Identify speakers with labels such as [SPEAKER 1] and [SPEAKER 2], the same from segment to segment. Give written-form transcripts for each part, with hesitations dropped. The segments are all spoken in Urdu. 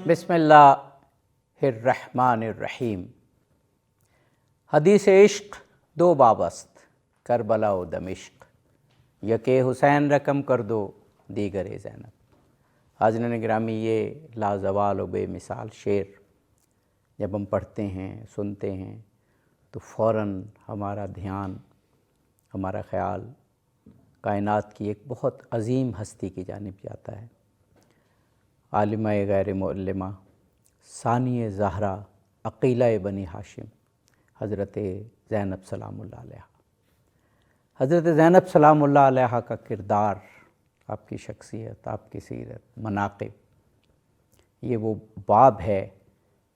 [SPEAKER 1] بسم اللہ الرحمن الرحیم۔ حدیث عشق دو بابست، کربلا و دمشق، یکے حسین رقم کر دو دیگر زینب۔ حاضرین گرامی، یہ لازوال و بے مثال شعر جب ہم پڑھتے ہیں، سنتے ہیں، تو فوراً ہمارا دھیان، ہمارا خیال کائنات کی ایک بہت عظیم ہستی کی جانب جاتا ہے۔ عالمہ غیر معلمہ، ثانی زہرا، عقیلہ بنی ہاشم، حضرت زینب سلام اللہ علیہ۔ حضرت زینب سلام اللہ علیہ کا کردار، آپ کی شخصیت، آپ کی سیرت، مناقب، یہ وہ باب ہے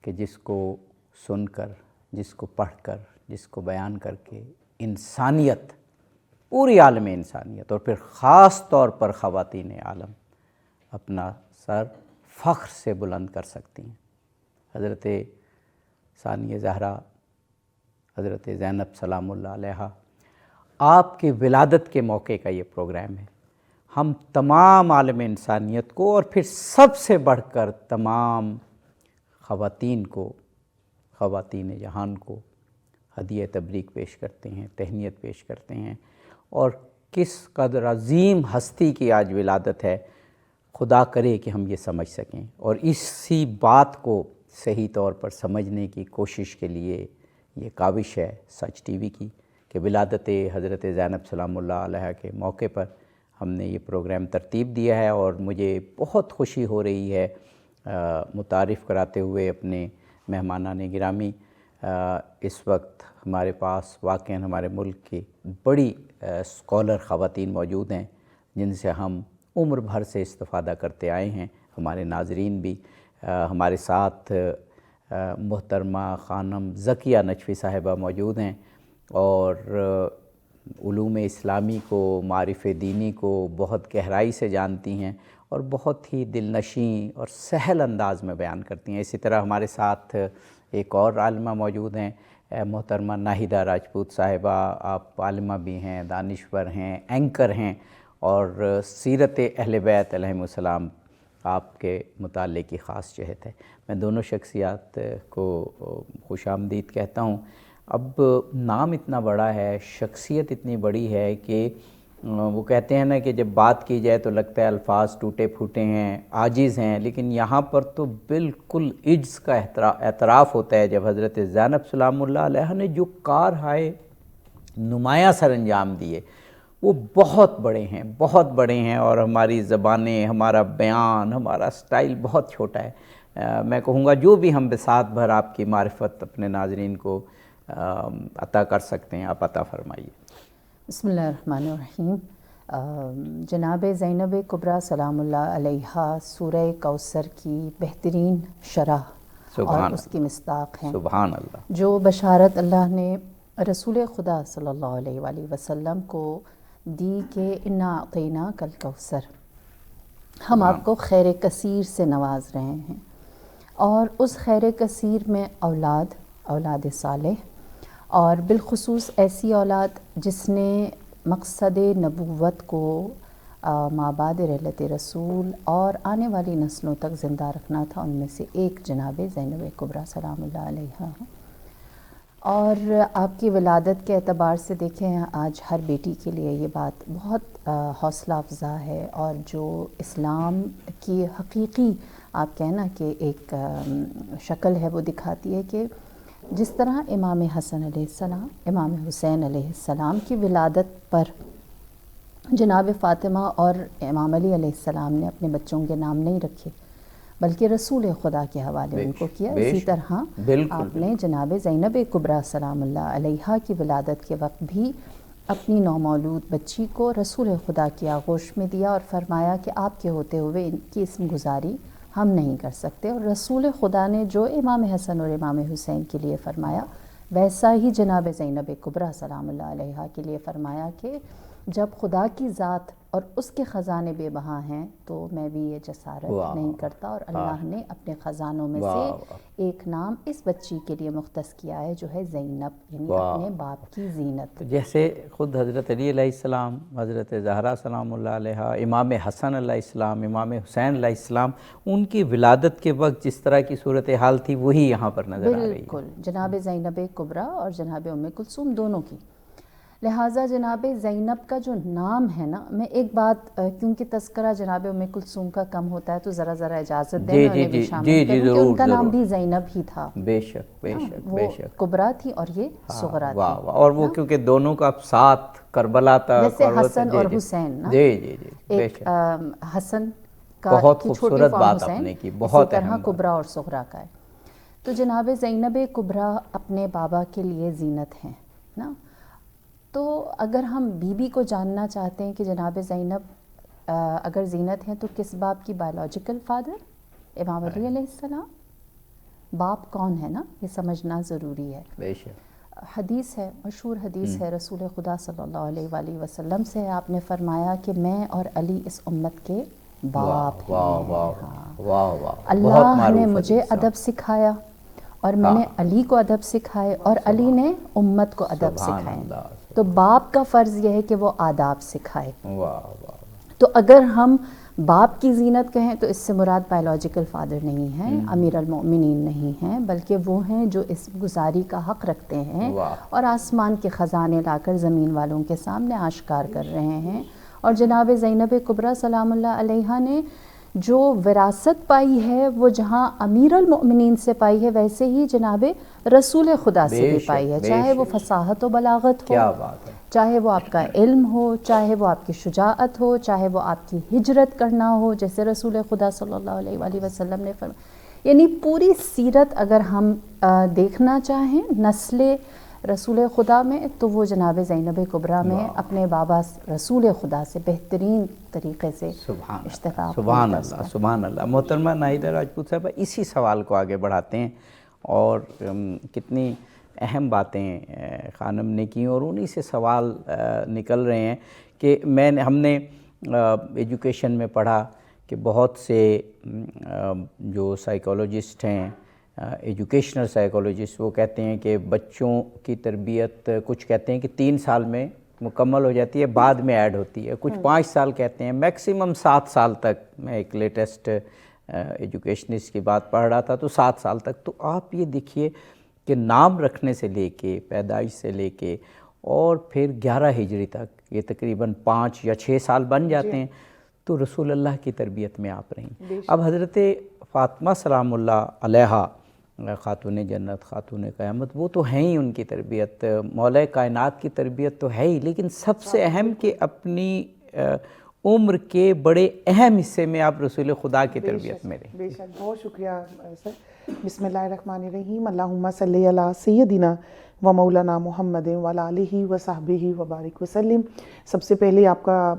[SPEAKER 1] کہ جس کو سن کر، جس کو پڑھ کر، جس کو بیان کر کے انسانیت، پوری عالم انسانیت اور پھر خاص طور پر خواتین عالم اپنا سر فخر سے بلند کر سکتی ہیں۔ حضرت ثانی زہرا، حضرت زینب سلام اللہ علیہ، آپ کی ولادت کے موقع کا یہ پروگرام ہے۔ ہم تمام عالم انسانیت کو اور پھر سب سے بڑھ کر تمام خواتین کو، خواتین جہان کو ہدیہ تبریک پیش کرتے ہیں، تہنیت پیش کرتے ہیں، اور کس قدر عظیم ہستی کی آج ولادت ہے، خدا کرے کہ ہم یہ سمجھ سکیں، اور اسی بات کو صحیح طور پر سمجھنے کی کوشش کے لیے یہ کاوش ہے سچ ٹی وی کی کہ ولادت حضرت زینب سلام اللہ علیہ کے موقع پر ہم نے یہ پروگرام ترتیب دیا ہے، اور مجھے بہت خوشی ہو رہی ہے متعارف کراتے ہوئے اپنے مہمانان گرامی۔ اس وقت ہمارے پاس واقعاً ہمارے ملک کی بڑی اسکالر خواتین موجود ہیں جن سے ہم عمر بھر سے استفادہ کرتے آئے ہیں۔ ہمارے ناظرین بھی ہمارے ساتھ محترمہ خانم ذکیہ نجفی صاحبہ موجود ہیں، اور علوم اسلامی کو، معارف دینی کو بہت گہرائی سے جانتی ہیں اور بہت ہی دل نشیں اور سہل انداز میں بیان کرتی ہیں۔ اسی طرح ہمارے ساتھ ایک اور عالمہ موجود ہیں، محترمہ ناہیدہ راجپوت صاحبہ۔ آپ عالمہ بھی ہیں، دانشور ہیں، اینکر ہیں، اور سیرت اہل بیت علیہم السلام آپ کے مطالعے کی خاص جہت ہے۔ میں دونوں شخصیات کو خوش آمدید کہتا ہوں۔ اب نام اتنا بڑا ہے، شخصیت اتنی بڑی ہے کہ وہ کہتے ہیں نا کہ جب بات کی جائے تو لگتا ہے الفاظ ٹوٹے پھوٹے ہیں، عاجز ہیں، لیکن یہاں پر تو بالکل عجز کا اعتراف ہوتا ہے جب حضرت زینب سلام اللہ علیہ نے جو کارہائے نمایاں سر انجام دیے وہ بہت بڑے ہیں، بہت بڑے ہیں، اور ہماری زبانیں، ہمارا بیان، ہمارا سٹائل بہت چھوٹا ہے۔ میں کہوں گا جو بھی ہم بساط بھر آپ کی معرفت اپنے ناظرین کو عطا کر سکتے ہیں، آپ عطا فرمائیے۔
[SPEAKER 2] بسم اللہ الرحمن الرحیم۔ جناب زینب کبریٰ سلام اللہ علیہا سورہ کوثر کی بہترین شرح اور اس کی مصداق ہیں۔
[SPEAKER 1] سبحان اللہ۔
[SPEAKER 2] جو بشارت اللہ نے رسول خدا صلی اللہ علیہ وآلہ وسلم کو دی کہ انا اعطیناک الکوثر، ہم آپ کو خیر کثیر سے نواز رہے ہیں، اور اس خیر کثیر میں اولاد صالح، اور بالخصوص ایسی اولاد جس نے مقصد نبوت کو مابعد رحلت رسول اور آنے والی نسلوں تک زندہ رکھنا تھا، ان میں سے ایک جناب زینب کبریٰ سلام اللہ علیہا ہیں۔ اور آپ کی ولادت کے اعتبار سے دیکھیں، آج ہر بیٹی کے لیے یہ بات بہت حوصلہ افزا ہے، اور جو اسلام کی حقیقی آپ کہنا کہ ایک شکل ہے وہ دکھاتی ہے کہ جس طرح امام حسن علیہ السلام، امام حسین علیہ السلام کی ولادت پر جناب فاطمہ اور امام علی علیہ السلام نے اپنے بچوں کے نام نہیں رکھے بلکہ رسول خدا کے حوالے ان کو کیا، اسی طرح آپ نے جناب زینب کبریٰ سلام اللہ علیہا کی ولادت کے وقت بھی اپنی نومولود بچی کو رسول خدا کی آغوش میں دیا، اور فرمایا کہ آپ کے ہوتے ہوئے ان کی اسم گزاری ہم نہیں کر سکتے، اور رسول خدا نے جو امام حسن اور امام حسین کے لیے فرمایا ویسا ہی جناب زینب کبریٰ سلام اللہ علیہا کے لیے فرمایا کہ جب خدا کی ذات اور اس کے خزانے بے بہا ہیں تو میں بھی یہ جسارت نہیں کرتا. اور اللہ نے اپنے خزانوں میں سے ایک نام اس بچی کے لیے مختص کیا ہے جو ہے زینب، یعنی اپنے باپ کی زینت.
[SPEAKER 1] جیسے خود حضرت علی علیہ السلام، حضرت زہرا سلام اللہ علیہا، امام حسن علیہ السلام، امام حسین علیہ السلام، ان کی ولادت کے وقت جس طرح کی صورتحال تھی وہی یہاں پر نظر آ رہی ہے.
[SPEAKER 2] بالکل، جناب زینب کبریٰ اور جناب ام کلثوم دونوں کی. لہٰذا جناب زینب کا جو نام ہے نا، میں ایک بات، کیونکہ تذکرہ جناب ام کلثوم کا کم ہوتا ہے تو ذرا اجازت دیں میں انہیں بھی شامل کروں کہ ان کا نام بھی زینب ہی تھا.
[SPEAKER 1] بے شک بے شک بے شک.
[SPEAKER 2] کبریٰ تھی اور یہ صغریٰ تھی.
[SPEAKER 1] اور وہ کیونکہ دونوں کا ساتھ کربلا تھا،
[SPEAKER 2] جیسے حسن اور حسین نا،
[SPEAKER 1] جی جی جی،
[SPEAKER 2] ایک حسن کا
[SPEAKER 1] بہت
[SPEAKER 2] کی چھوٹی
[SPEAKER 1] خوبصورت
[SPEAKER 2] فارم
[SPEAKER 1] بات
[SPEAKER 2] حسین،
[SPEAKER 1] آپ نے کی،
[SPEAKER 2] اسی
[SPEAKER 1] بہت
[SPEAKER 2] طرح
[SPEAKER 1] اہم
[SPEAKER 2] کبریٰ اور صغریٰ کا ہے. تو جناب زینب کبریٰ اپنے بابا کے لیے زینت ہیں نا. تو اگر ہم بی بی کو جاننا چاہتے ہیں کہ جناب زینب اگر زینت ہیں تو کس باپ کی بایولوجیکل فادر؟ امام علی علیہ السلام. باپ کون ہے نا، یہ سمجھنا ضروری ہے.
[SPEAKER 1] بے شک.
[SPEAKER 2] حدیث ہے، مشہور حدیث ہے رسول خدا صلی اللہ علیہ وآلہ وسلم سے، آپ نے فرمایا کہ میں اور علی اس امت کے باپ ہیں. اللہ نے مجھے ادب سکھایا اور میں نے علی کو ادب سکھائے اور علی نے امت کو ادب سکھائے. تو باپ کا فرض یہ ہے کہ وہ آداب سکھائے. تو اگر ہم باپ کی زینت کہیں تو اس سے مراد بایولوجیکل فادر نہیں ہیں، امیر المؤمنین نہیں ہیں، بلکہ وہ ہیں جو اس گزاری کا حق رکھتے ہیں اور آسمان کے خزانے لا کر زمین والوں کے سامنے آشکار کر رہے ہیں. اور جناب زینب کبریٰ سلام اللہ علیہا نے جو وراثت پائی ہے وہ جہاں امیر المؤمنین سے پائی ہے ویسے ہی جناب رسول خدا سے بھی پائی ہے. چاہے وہ فصاحت و بلاغت ہو، چاہے وہ آپ کا علم ہو، چاہے وہ آپ کی شجاعت ہو، چاہے وہ آپ کی ہجرت کرنا ہو، جیسے رسول خدا صلی اللہ علیہ وآلہ وسلم نے فرمایا. یعنی پوری سیرت اگر ہم دیکھنا چاہیں نسل رسول خدا میں تو وہ جناب زینب کبریٰ میں اپنے بابا رسول خدا سے بہترین طریقے سے اشتقاق.
[SPEAKER 1] سبحان اللہ سبحان اللہ. محترمہ ناہیدہ راجپوت صاحبہ، اسی سوال کو آگے بڑھاتے ہیں، اور کتنی اہم باتیں خانم نے کی اور انہی سے سوال نکل رہے ہیں کہ ہم نے ایجوکیشن میں پڑھا کہ بہت سے جو سائیکولوجسٹ ہیں، ایجوکیشنل سائیکولوجسٹ، وہ کہتے ہیں کہ بچوں کی تربیت کچھ کہتے ہیں کہ 3 سال میں مکمل ہو جاتی ہے، بعد میں ایڈ ہوتی ہے، کچھ 5 سال کہتے ہیں، میکسیمم 7 سال تک. میں ایک لیٹسٹ ایجوکیشنسٹ کی بات پڑھ رہا تھا تو 7 سال تک. تو آپ یہ دیکھیے کہ نام رکھنے سے لے کے، پیدائش سے لے کے، اور پھر 11 ہجری تک یہ تقریباً 5 یا 6 سال بن جاتے ہیں. تو رسول اللہ کی تربیت میں آپ رہیں. اب حضرت فاطمہ سلام اللہ علیہا، خاتون جنت، خاتون قیامت، وہ تو ہیں ہی، ان کی تربیت مولا کائنات کی تربیت تو ہے ہی، لیکن سب سے اہم کہ اپنی عمر کے بڑے اہم حصے میں آپ رسول خدا کی تربیت میں رہیں.
[SPEAKER 3] بے شک، بہت شکریہ سر. بسم اللہ الرحمن الرحیم. اللہم صلی علی سیدنا و مولانا محمد وعلی آلہ و صحبہ وبارک وسلم. سب سے پہلے آپ کا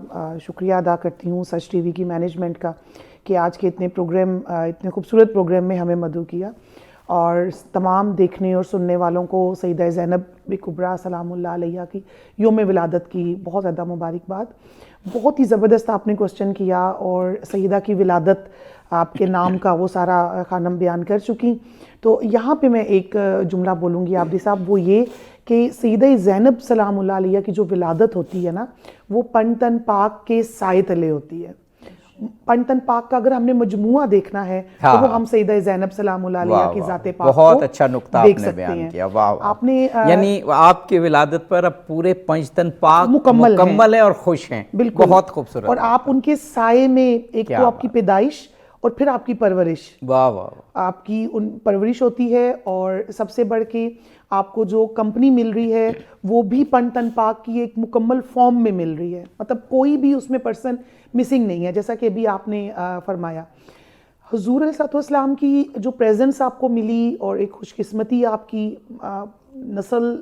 [SPEAKER 3] شکریہ ادا کرتی ہوں سچ ٹی وی کی مینجمنٹ کا کہ آج کے اتنے خوبصورت پروگرام میں ہمیں مدعو کیا، اور تمام دیکھنے اور سننے والوں کو سیدہ زینب کبریٰ سلام اللہ علیہ کی یوم ولادت کی بہت زیادہ مبارکباد. بہت ہی زبردست آپ نے کوسچن کیا، اور سیدہ کی ولادت آپ کے نام کا وہ سارا خانم بیان کر چکی. تو یہاں پہ میں ایک جملہ بولوں گی عابدی صاحب، وہ یہ کہ سیدہ زینب سلام اللہ علیہ کی جو ولادت ہوتی ہے نا، وہ پنتن پاک کے سائے تلے ہوتی ہے. پنتن پاک کا اگر ہم نے مجموعہ دیکھنا ہے تو وہ ہم سیدہ زینب سلام اللہ علیہ کی ذات پاک
[SPEAKER 1] بہت اچھا نقطہ آپ نے بیان کیا.
[SPEAKER 3] آپ نے
[SPEAKER 1] یعنی آپ کی ولادت پر اب پورے پنجتن پاک مکمل ہیں اور خوش ہیں.
[SPEAKER 3] بالکل،
[SPEAKER 1] بہت خوبصورت.
[SPEAKER 3] اور آپ ان کے سائے میں، ایک تو آپ کی پیدائش اور پھر آپ کی پرورش،
[SPEAKER 1] واہ واہ،
[SPEAKER 3] آپ کی ان پرورش ہوتی ہے، اور سب سے بڑھ کے آپ کو جو کمپنی مل رہی ہے وہ بھی پنتن پاک کی ایک مکمل فارم میں مل رہی ہے. مطلب کوئی بھی اس میں پرسن مسنگ نہیں ہے، جیسا کہ ابھی آپ نے فرمایا. حضور علیہ السلام کی جو پریزنس آپ کو ملی، اور ایک خوش قسمتی آپ کی نسل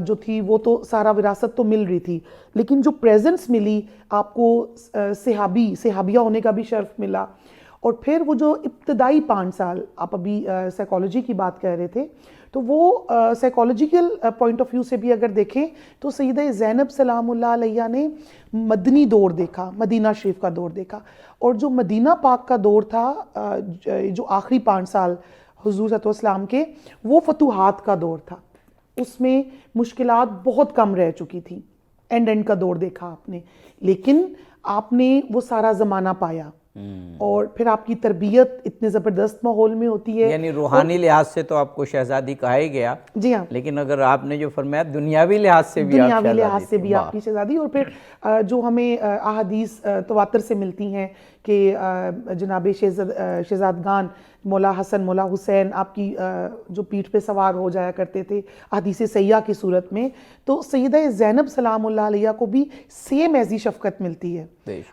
[SPEAKER 3] جو تھی، وہ تو سارا وراثت تو مل رہی تھی، لیکن جو پریزنس ملی آپ کو، صحابیہ ہونے کا بھی شرف ملا، اور پھر وہ جو ابتدائی 5 سال، آپ ابھی سائیکالوجی کی بات کہہ رہے تھے، تو وہ سائیکالوجیکل پوائنٹ آف ویو سے بھی اگر دیکھیں تو سیدہ زینب سلام اللہ علیہ نے مدنی دور دیکھا، مدینہ شریف کا دور دیکھا، اور جو مدینہ پاک کا دور تھا جو آخری 5 سال حضور صلی اللہ علیہ وسلم کے، وہ فتوحات کا دور تھا. اس میں مشکلات بہت کم رہ چکی تھی. اینڈ کا دور دیکھا آپ نے، لیکن آپ نے وہ سارا زمانہ پایا، اور پھر آپ کی تربیت اتنے زبردست ماحول میں ہوتی ہے.
[SPEAKER 1] یعنی روحانی لحاظ سے تو آپ کو شہزادی کہا ہی گیا،
[SPEAKER 3] جی ہاں،
[SPEAKER 1] لیکن اگر آپ نے جو فرمایا دنیاوی لحاظ سے بھی
[SPEAKER 3] دنیاوی لحاظ سے بھی آپ کی شہزادی. اور پھر جو ہمیں احادیث تواتر سے ملتی ہیں کہ جناب شہزادگان مولا حسن مولا حسین آپ کی جو پیٹھ پہ سوار ہو جایا کرتے تھے حدیث سیاح کی صورت میں، تو سیدہ زینب سلام اللہ علیہ کو بھی سیم ایسی شفقت ملتی ہے.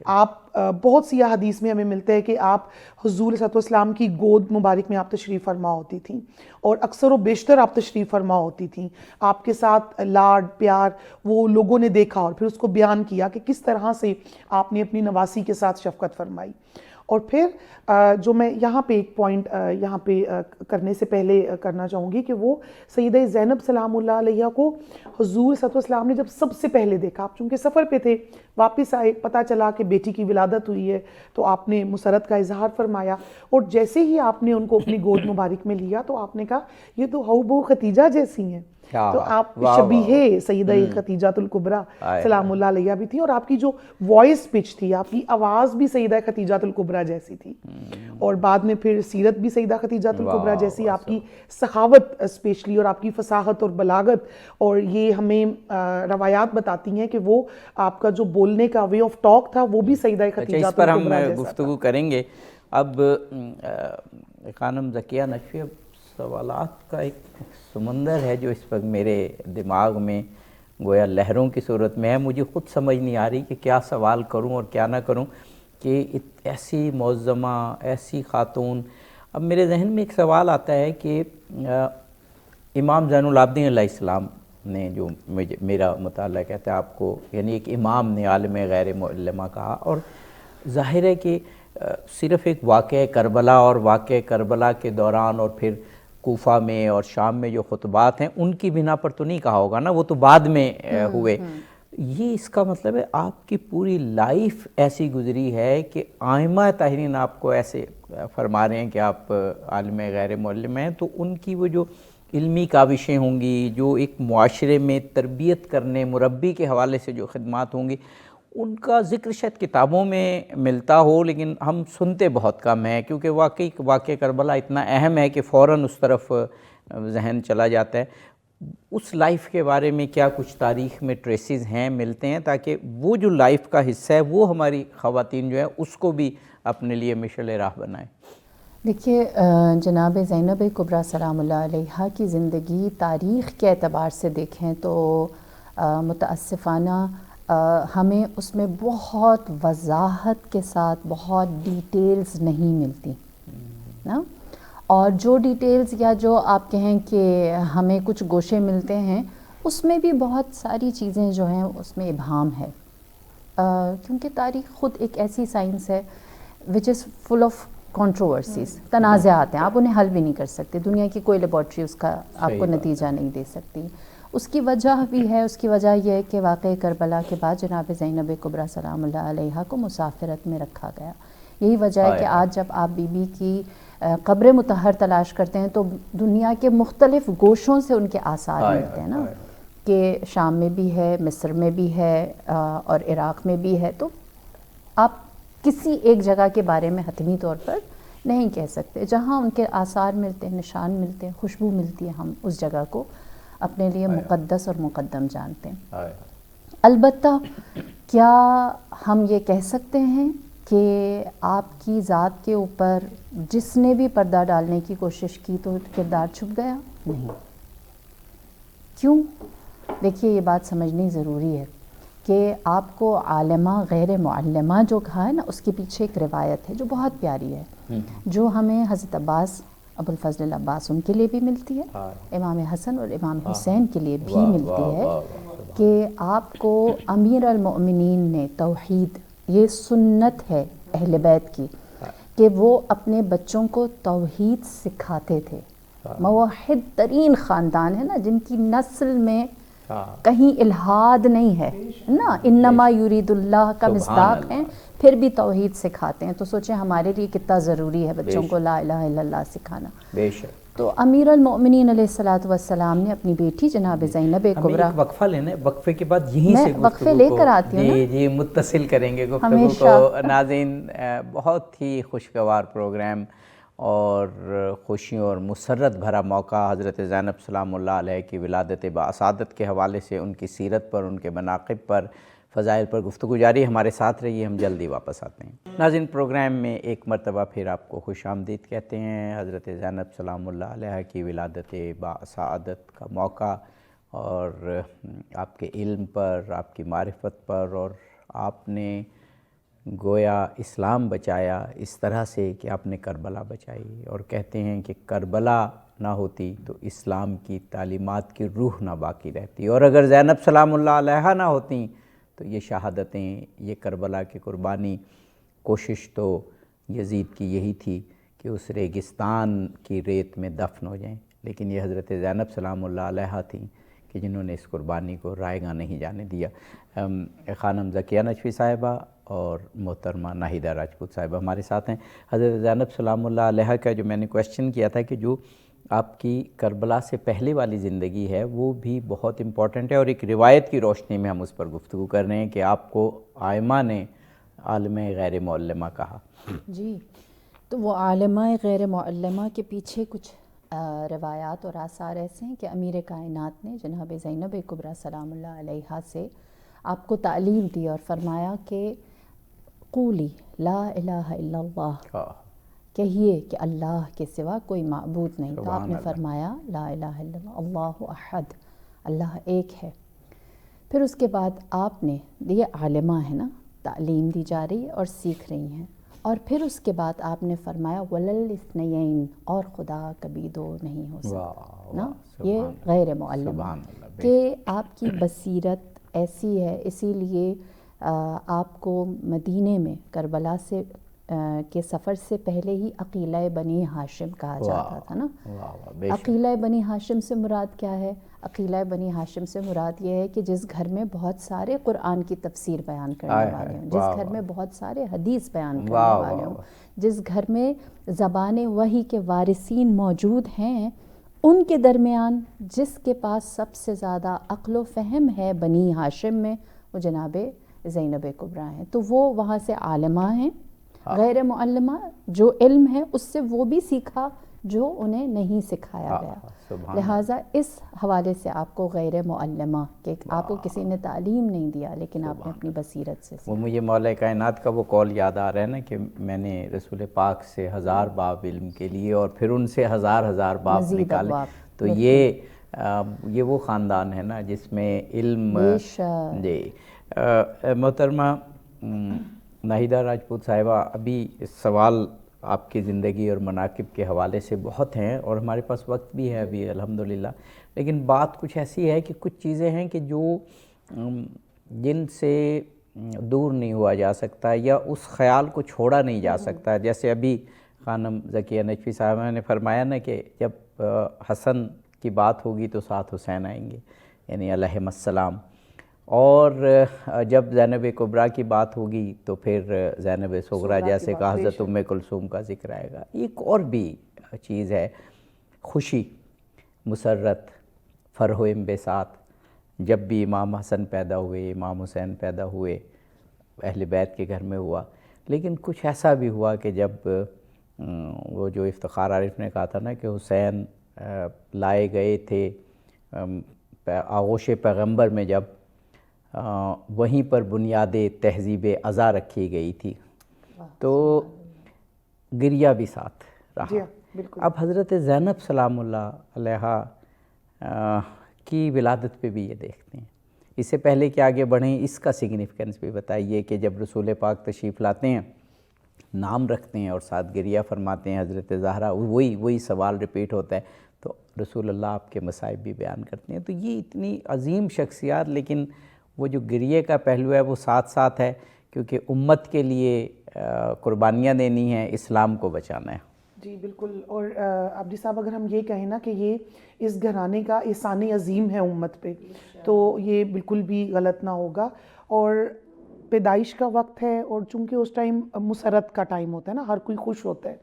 [SPEAKER 3] آپ بہت سی حدیث میں ہمیں ملتا ہے کہ آپ حضور صلی اللہ علیہ وسلم کی گود مبارک میں آپ تشریف فرما ہوتی تھیں، اور اکثر و بیشتر آپ تشریف فرما ہوتی تھیں. آپ کے ساتھ لاڈ پیار وہ لوگوں نے دیکھا اور پھر اس کو بیان کیا کہ کس طرح سے آپ نے اپنی نواسی کے ساتھ شفقت فرمائی. اور پھر جو میں یہاں پہ ایک پوائنٹ یہاں پہ کرنے سے پہلے کرنا چاہوں گی کہ وہ سیدہ زینب سلام اللہ علیہ کو حضور صلی اللہ علیہ وسلم نے جب سب سے پہلے دیکھا، آپ چونکہ سفر پہ تھے، واپس آئے، پتہ چلا کہ بیٹی کی ولادت ہوئی ہے، تو آپ نے مسرت کا اظہار فرمایا، اور جیسے ہی آپ نے ان کو اپنی گود مبارک میں لیا تو آپ نے کہا یہ تو ہو بہو ختیجہ جیسی ہیں. تو آپ شبیہ سیدہ خدیجہ الکبریٰ سلام اللہ علیہ بھی تھی، اور آپ کی جو وائس پچ تھی، آپ کی آواز بھی سیدہ خدیجہ الکبریٰ جیسی تھی. اور بعد میں پھر سیرت بھی سیدہ خدیجہ الکبریٰ جیسی، آپ کی سخاوت اسپیشلی اور آپ کی فصاحت اور بلاغت، اور یہ ہمیں روایات بتاتی ہیں کہ وہ آپ کا جو بولنے کا وے آف ٹاک تھا وہ بھی سیدہ خدیجہ
[SPEAKER 1] اس پر ہم
[SPEAKER 3] الکبریٰ جیسا
[SPEAKER 1] گفتگو کریں گے. اب خانم ذکیہ نقوی، سوالات کا ایک سمندر ہے جو اس وقت میرے دماغ میں گویا لہروں کی صورت میں ہے. مجھے خود سمجھ نہیں آ رہی کہ کیا سوال کروں اور کیا نہ کروں، کہ ایسی معظمہ، ایسی خاتون. اب میرے ذہن میں ایک سوال آتا ہے کہ امام زین العابدین علیہ السلام نے جو میرا مطالعہ کہتا ہے آپ کو، یعنی ایک امام نے عالم غیر معلمہ کہا، اور ظاہر ہے کہ صرف ایک واقعہ کربلا اور واقعہ کربلا کے دوران اور پھر کوفہ میں اور شام میں جو خطبات ہیں ان کی بنا پر تو نہیں کہا ہوگا نا، وہ تو بعد میں ہوئے. یہ اس کا مطلب ہے آپ کی پوری لائف ایسی گزری ہے کہ آئمہ طاہرین آپ کو ایسے فرما رہے ہیں کہ آپ عالم غیر معلم ہیں، تو ان کی وہ جو علمی کاوشیں ہوں گی، جو ایک معاشرے میں تربیت کرنے مربی کے حوالے سے جو خدمات ہوں گی، ان کا ذکر شاید کتابوں میں ملتا ہو لیکن ہم سنتے بہت کم ہیں، کیونکہ واقعی واقع کربلا اتنا اہم ہے کہ فوراً اس طرف ذہن چلا جاتا ہے. اس لائف کے بارے میں کیا کچھ تاریخ میں ٹریسز ہیں، ملتے ہیں، تاکہ وہ جو لائف کا حصہ ہے وہ ہماری خواتین جو ہیں اس کو بھی اپنے لیے مشعل راہ بنائیں؟
[SPEAKER 2] دیکھیے، جناب زینب کبریٰ سلام اللہ علیہا کی زندگی تاریخ کے اعتبار سے دیکھیں تو متاسفانہ ہمیں اس میں بہت وضاحت کے ساتھ بہت ڈیٹیلز نہیں ملتی نا، اور جو ڈیٹیلز یا جو آپ کہیں کہ ہمیں کچھ گوشے ملتے ہیں اس میں بھی بہت ساری چیزیں جو ہیں اس میں ابہام ہے، کیونکہ تاریخ خود ایک ایسی سائنس ہے وچ از فل آف کنٹروورسیز، تنازعات ہیں، آپ انہیں حل بھی نہیں کر سکتے. دنیا کی کوئی لیبارٹری اس کا آپ کو نتیجہ نہیں دے سکتی. اس کی وجہ بھی ہے، اس کی وجہ یہ ہے کہ واقعہ کربلا کے بعد جناب زینب کبریٰ سلام اللہ علیہا کو مسافرت میں رکھا گیا. یہی وجہ ہے کہ آج جب آپ بی بی کی قبر مطہر تلاش کرتے ہیں تو دنیا کے مختلف گوشوں سے ان کے آثار ملتے ہیں نا، کہ شام میں بھی ہے، مصر میں بھی ہے، اور عراق میں بھی ہے. تو آپ کسی ایک جگہ کے بارے میں حتمی طور پر نہیں کہہ سکتے. جہاں ان کے آثار ملتے ہیں، نشان ملتے ہیں، خوشبو ملتی ہے، ہم اس جگہ کو اپنے لیے مقدس اور مقدم جانتے ہیں. البتہ کیا ہم یہ کہہ سکتے ہیں کہ آپ کی ذات کے اوپر جس نے بھی پردہ ڈالنے کی کوشش کی تو کردار چھپ گیا؟ نہیں. کیوں؟ دیکھیے، یہ بات سمجھنی ضروری ہے کہ آپ کو عالمہ غیر معلمہ جو کہا ہے نا، اس کے پیچھے ایک روایت ہے جو بہت پیاری ہے، جو ہمیں حضرت عباس ابو الفضل العباس ان کے لیے بھی ملتی ہے، امام حسن اور امام حسین کے لیے بھی ملتی ہے، کہ آپ کو امیر المؤمنین نے توحید، یہ سنت ہے اہل بیت کی کہ وہ اپنے بچوں کو توحید سکھاتے تھے. موحد ترین خاندان ہے نا، جن کی نسل میں کہیں الحاد نہیں ہے نا، انما یرید اللہ کا مصداق ہیں، پھر بھی توحید سکھاتے ہیں. تو سوچیں ہمارے لیے کتنا ضروری ہے بچوں کو لا الہ الا اللہ سکھانا.
[SPEAKER 1] بے شک.
[SPEAKER 2] تو امیر المؤمنین علیہ الصلوۃ والسلام نے اپنی بیٹی جناب زینب کبریٰ،
[SPEAKER 1] وقفہ لینا ہے، وقفے کے بعد یہیں سے
[SPEAKER 2] وقفے لے کر آتی ہوں نا،
[SPEAKER 1] جی متصل کریں گے گفتگو کو. ناظرین، بہت ہی خوشگوار پروگرام اور خوشیوں اور مسرت بھرا موقع حضرت زینب سلام اللہ علیہ کی ولادت باسعادت کے حوالے سے، ان کی سیرت پر، ان کے مناقب پر، فضائل پر گفتگو جاری. ہمارے ساتھ رہیے، ہم جلدی واپس آتے ہیں. ناظرین، پروگرام میں ایک مرتبہ پھر آپ کو خوش آمدید کہتے ہیں. حضرت زینب سلام اللہ علیہ کی ولادت باسعادت کا موقع اور آپ کے علم پر، آپ کی معرفت پر، اور آپ نے گویا اسلام بچایا اس طرح سے کہ آپ نے کربلا بچائی. اور کہتے ہیں کہ کربلا نہ ہوتی تو اسلام کی تعلیمات کی روح نہ باقی رہتی، اور اگر زینب سلام اللہ علیہ نہ ہوتیں تو یہ شہادتیں، یہ کربلا کی قربانی، کوشش تو یزید کی یہی تھی کہ اس ریگستان کی ریت میں دفن ہو جائیں، لیکن یہ حضرت زینب سلام اللہ علیہ تھیں کہ جنہوں نے اس قربانی کو رائیگاں نہیں جانے دیا. خانم ذکیہ نجفی صاحبہ اور محترمہ ناہیدہ راجپوت صاحبہ ہمارے ساتھ ہیں. حضرت زینب سلام اللہ علیہ کا جو میں نے کویسچن کیا تھا کہ جو آپ کی کربلا سے پہلے والی زندگی ہے وہ بھی بہت امپورٹنٹ ہے، اور ایک روایت کی روشنی میں ہم اس پر گفتگو کر رہے ہیں کہ آپ کو آئمہ نے عالمہ غیر معلمہ کہا.
[SPEAKER 2] جی، تو وہ عالمہ غیر معلمہ کے پیچھے کچھ روایات اور آثار ایسے ہیں کہ امیر کائنات نے جناب زینب کبریٰ سلام اللہ علیہا سے آپ کو تعلیم دی اور فرمایا کہ قولی لا الہ الا اللہ، کہیے کہ اللہ کے سوا کوئی معبود نہیں. تو آپ نے فرمایا لا الہ الا اللہ، اللہ احد، اللہ ایک ہے. پھر اس کے بعد آپ نے، یہ عالمہ ہے نا، تعلیم دی جا رہی ہے اور سیکھ رہی ہیں، اور پھر اس کے بعد آپ نے فرمایا ولل اثنین، اور خدا کبھی دو نہیں ہو سکتا نا. یہ غیر معلمہ کہ آپ کی بصیرت ایسی ہے، اسی لیے آپ کو مدینے میں کربلا سے کے سفر سے پہلے ہی عقیلہ بنی ہاشم کہا جاتا تھا نا. عقیلہ بنی ہاشم سے مراد کیا ہے؟ عقیلہ بنی ہاشم سے مراد یہ ہے کہ جس گھر میں بہت سارے قرآن کی تفسیر بیان کرنے والے ہوں، جس گھر میں بہت سارے حدیث بیان کرنے والے ہوں، جس گھر میں زبان وحی کے وارثین موجود ہیں، ان کے درمیان جس کے پاس سب سے زیادہ عقل و فہم ہے بنی ہاشم میں، وہ جناب زینب کبریٰ ہیں. تو وہ وہاں سے عالمہ ہیں، غیر معلمہ، جو علم ہے اس سے وہ بھی سیکھا جو انہیں نہیں سکھایا گیا. لہٰذا اس حوالے سے آپ کو غیر معلمہ، کہ آپ کو کسی نے تعلیم نہیں دیا لیکن آپ نے اپنی بصیرت سے سیکھا.
[SPEAKER 1] وہ مجھے مولا کائنات کا وہ قول یاد آ رہا ہے نا کہ میں نے رسول پاک سے 1000 باب علم کے لیے اور پھر ان سے ہزار باب نکالے. تو یہ وہ خاندان ہے نا جس میں علم. جی محترمہ ناہیدہ راجپوت صاحبہ، ابھی سوال آپ کی زندگی اور مناقب کے حوالے سے بہت ہیں اور ہمارے پاس وقت بھی ہے ابھی الحمدللہ، لیکن بات کچھ ایسی ہے کہ کچھ چیزیں ہیں کہ جو جن سے دور نہیں ہوا جا سکتا یا اس خیال کو چھوڑا نہیں جا سکتا. جیسے ابھی خانم ذکیہ نجفی صاحبہ نے فرمایا نا کہ جب حسن کی بات ہوگی تو ساتھ حسین آئیں گے، یعنی علیہم السلام، اور جب زینب کبریٰ کی بات ہوگی تو پھر زینب صغریٰ جیسے کہ حضرت ام کلثوم کا ذکر آئے گا. ایک اور بھی چیز ہے، خوشی، مسرت، فرح و انبساط. جب بھی امام حسن پیدا ہوئے، امام حسین پیدا ہوئے، اہل بیت کے گھر میں ہوا، لیکن کچھ ایسا بھی ہوا کہ جب وہ جو افتخار عارف نے کہا تھا نا کہ حسین لائے گئے تھے آغوش پیغمبر میں، جب وہیں پر بنیاد تہذیب ازا رکھی گئی تھی تو گریہ بھی ساتھ رہا. اب حضرت زینب سلام اللہ علیہ کی ولادت پہ بھی یہ دیکھتے ہیں. اس سے پہلے کہ آگے بڑھیں اس کا سگنیفیکنس بھی بتائیے کہ جب رسول پاک تشریف لاتے ہیں، نام رکھتے ہیں اور ساتھ گریہ فرماتے ہیں حضرت زہرا، وہی سوال ریپیٹ ہوتا ہے تو رسول اللہ آپ کے مصائب بھی بیان کرتے ہیں. تو یہ اتنی عظیم شخصیات، لیکن وہ جو گریہ کا پہلو ہے وہ ساتھ ساتھ ہے، کیونکہ امت کے لیے قربانیاں دینی ہیں، اسلام کو بچانا ہے۔
[SPEAKER 3] جی بالکل، اور عبدی صاحب اگر ہم یہ کہیں نا کہ یہ اس گھرانے کا احسان عظیم ہے امت پہ، تو یہ بالکل بھی غلط نہ ہوگا۔ اور پیدائش کا وقت ہے، اور چونکہ اس ٹائم مسرت کا ٹائم ہوتا ہے نا، ہر کوئی خوش ہوتا ہے،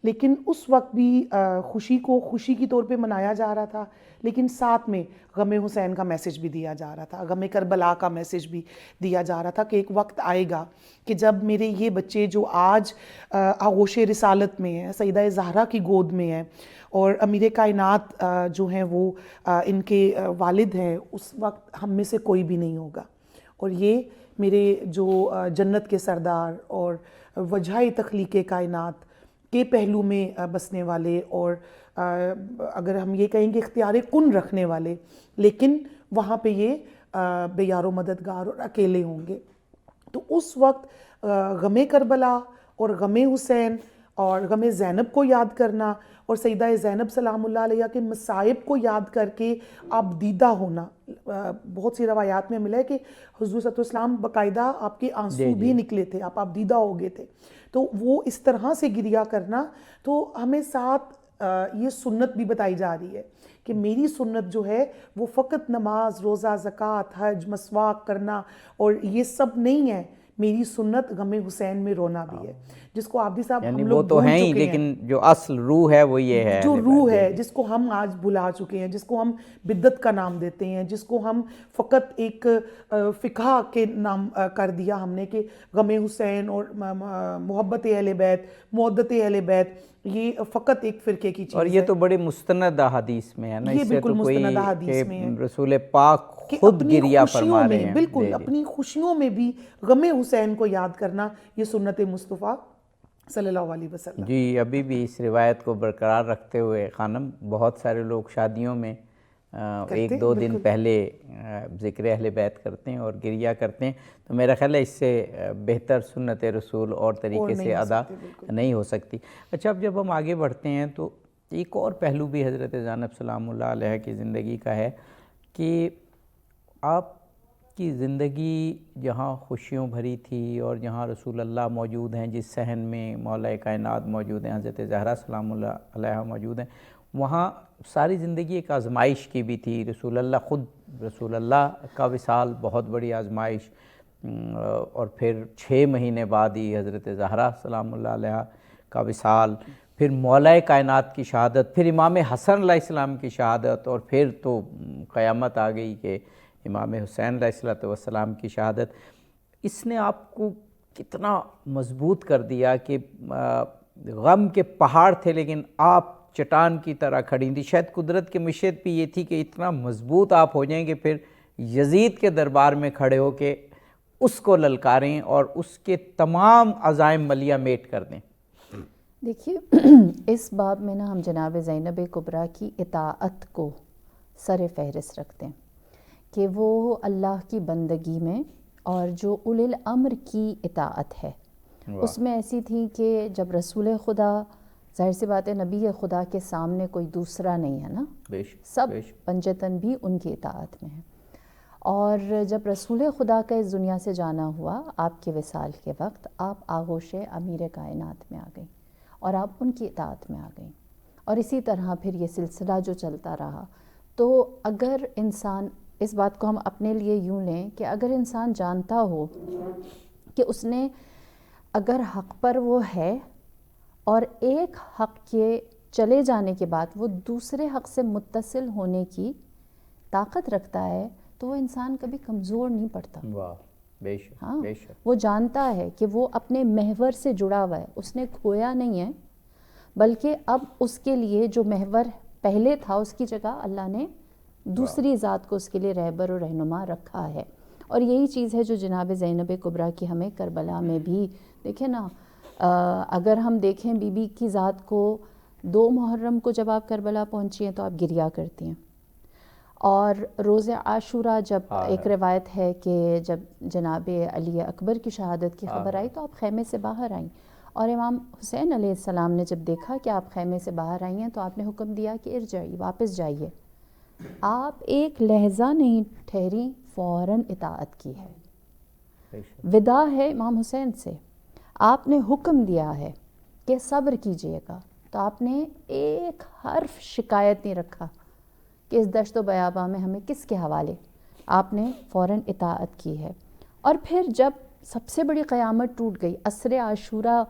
[SPEAKER 3] لیکن اس وقت بھی خوشی کو خوشی کی طور پہ منایا جا رہا تھا، لیکن ساتھ میں غم حسین کا میسج بھی دیا جا رہا تھا، غم کربلا کا میسج بھی دیا جا رہا تھا کہ ایک وقت آئے گا کہ جب میرے یہ بچے جو آج آغوش رسالت میں ہیں، سیدہ زہرا کی گود میں ہیں، اور امیر کائنات جو ہیں وہ ان کے والد ہیں، اس وقت ہم میں سے کوئی بھی نہیں ہوگا، اور یہ میرے جو جنت کے سردار اور وجہ تخلیق کائنات کے پہلو میں بسنے والے، اور اگر ہم یہ کہیں کہ اختیار کن رکھنے والے، لیکن وہاں پہ یہ بے یار و مددگار اور اکیلے ہوں گے، تو اس وقت غم کربلا اور غم حسین اور غم زینب کو یاد کرنا، اور سیدہ زینب سلام اللہ علیہ کے مصائب کو یاد کر کے آپ دیدہ ہونا، بہت سی روایات میں ملا ہے کہ حضور صلی اللہ علیہ وسلم باقاعدہ آپ کے آنسو بھی نکلے تھے، آپ دیدہ ہو گئے تھے، تو وہ اس طرح سے گریا کرنا، تو ہمیں ساتھ یہ سنت بھی بتائی جا رہی ہے کہ میری سنت جو ہے وہ فقط نماز، روزہ، زکوٰۃ، حج، مسواک کرنا اور یہ سب نہیں ہے، میری سنت غم حسین میں رونا بھی ہے، جس کو عابدی صاحب
[SPEAKER 1] یعنی
[SPEAKER 3] ہم
[SPEAKER 1] وہ
[SPEAKER 3] لوگ
[SPEAKER 1] تو
[SPEAKER 3] بھول
[SPEAKER 1] ہیں ہی،
[SPEAKER 3] چکے ہیں،
[SPEAKER 1] لیکن جو اصل روح ہے وہ یہ ہے،
[SPEAKER 3] جو روح ہے جس کو ہم آج بھلا چکے ہیں، جس کو ہم بدعت کا نام دیتے ہیں، جس کو ہم فقط ایک فقہ کے نام کر دیا ہم نے کہ غم حسین اور محبت اہل بیت، مودت اہل بیت، یہ فقط ایک فرقے کی چیز ہے۔
[SPEAKER 1] اور یہ تو بڑی مستند احادیث میں ہے نا،
[SPEAKER 3] یہ
[SPEAKER 1] اس سے
[SPEAKER 3] بالکل
[SPEAKER 1] تو کوئی
[SPEAKER 3] مستند احادیث
[SPEAKER 1] کہ
[SPEAKER 3] میں ہے
[SPEAKER 1] رسول پاک
[SPEAKER 3] کہ
[SPEAKER 1] خود
[SPEAKER 3] اپنی
[SPEAKER 1] گریہ
[SPEAKER 3] خوشیوں
[SPEAKER 1] فرما
[SPEAKER 3] میں،
[SPEAKER 1] رہے ہیں۔
[SPEAKER 3] بالکل اپنی خوشیوں میں بھی غم حسین کو یاد کرنا، یہ سنت مصطفیٰ صلی اللہ علیہ وسلم۔
[SPEAKER 1] جی، ابھی بھی اس روایت کو برقرار رکھتے ہوئے خانم بہت سارے لوگ شادیوں میں ایک دو دن پہلے ذکر اہل بیت کرتے ہیں اور گریہ کرتے ہیں، تو میرا خیال ہے اس سے بہتر سنت رسول اور طریقے سے ادا نہیں ہو سکتی۔ اچھا، اب جب ہم آگے بڑھتے ہیں تو ایک اور پہلو بھی حضرت زینب سلام اللہ علیہ کی زندگی کا ہے کہ آپ کی زندگی جہاں خوشیوں بھری تھی اور جہاں رسول اللہ موجود ہیں، جس صحن میں مولا کائنات موجود ہیں، حضرت زہرا سلام اللہ علیہ موجود ہیں، وہاں ساری زندگی ایک آزمائش کی بھی تھی۔ رسول اللہ کا وصال بہت بڑی آزمائش، اور پھر 6 مہینے بعد ہی حضرت زہرا سلام اللہ علیہ کا وصال، پھر مولا کائنات کی شہادت، پھر امام حسن علیہ السلام کی شہادت، اور پھر تو قیامت آ گئی کہ امام حسین علیہ السلام کی شہادت۔ اس نے آپ کو کتنا مضبوط کر دیا کہ غم کے پہاڑ تھے لیکن آپ چٹان کی طرح کھڑی تھی۔ شاید قدرت کی مشیت بھی یہ تھی کہ اتنا مضبوط آپ ہو جائیں کہ پھر یزید کے دربار میں کھڑے ہو کے اس کو للکاریں اور اس کے تمام عزائم ملیہ میٹ کر دیں۔
[SPEAKER 2] دیکھیے، اس باب میں نا ہم جناب زینب کبریٰ کی اطاعت کو سر فہرست رکھتے ہیں کہ وہ اللہ کی بندگی میں اور جو اولی الامر کی اطاعت ہے اس میں ایسی تھی کہ جب رسول خدا، ظاہر سی بات ہے نبی خدا کے سامنے کوئی دوسرا نہیں ہے نا، سب پنجتن بھی ان کی اطاعت میں ہیں، اور جب رسول خدا کا اس دنیا سے جانا ہوا آپ کے وصال کے وقت، آپ آغوش امیر کائنات میں آ گئیں اور آپ ان کی اطاعت میں آ گئیں، اور اسی طرح پھر یہ سلسلہ جو چلتا رہا۔ تو اگر انسان اس بات کو ہم اپنے لیے یوں لیں کہ اگر انسان جانتا ہو کہ اس نے اگر حق پر وہ ہے اور ایک حق کے چلے جانے کے بعد وہ دوسرے حق سے متصل ہونے کی طاقت رکھتا ہے، تو وہ انسان کبھی کمزور نہیں پڑتا۔
[SPEAKER 1] بے شک،
[SPEAKER 2] ہاں،
[SPEAKER 1] بے شک۔
[SPEAKER 2] وہ جانتا ہے کہ وہ اپنے محور سے جڑا ہوا ہے، اس نے کھویا نہیں ہے، بلکہ اب اس کے لیے جو محور پہلے تھا اس کی جگہ اللہ نے دوسری ذات کو اس کے لیے رہبر و رہنما رکھا ہے۔ اور یہی چیز ہے جو جناب زینب کبریٰ کی ہمیں کربلا میں بھی دیکھیں نا، اگر ہم دیکھیں بی بی کی ذات کو 2 محرم کو جب آپ کربلا پہنچی ہیں تو آپ گریہ کرتی ہیں، اور روز عاشوراء جب ایک روایت ہے کہ جب جناب علی اکبر کی شہادت کی خبر آئی تو آپ خیمے سے باہر آئیں، اور امام حسین علیہ السلام نے جب دیکھا کہ آپ خیمے سے باہر آئی ہیں تو آپ نے حکم دیا کہ ارجعی، واپس جائیے۔ آپ ایک لہجہ نہیں ٹھہری، فوراً اطاعت کی ہے۔ وداع ہے امام حسین سے، آپ نے حکم دیا ہے کہ صبر کیجئے گا، تو آپ نے ایک حرف شکایت نہیں رکھا کہ اس دشت و بیاباں میں ہمیں کس کے حوالے، آپ نے فوراً اطاعت کی ہے۔ اور پھر جب سب سے بڑی قیامت ٹوٹ گئی، عصر عاشورہ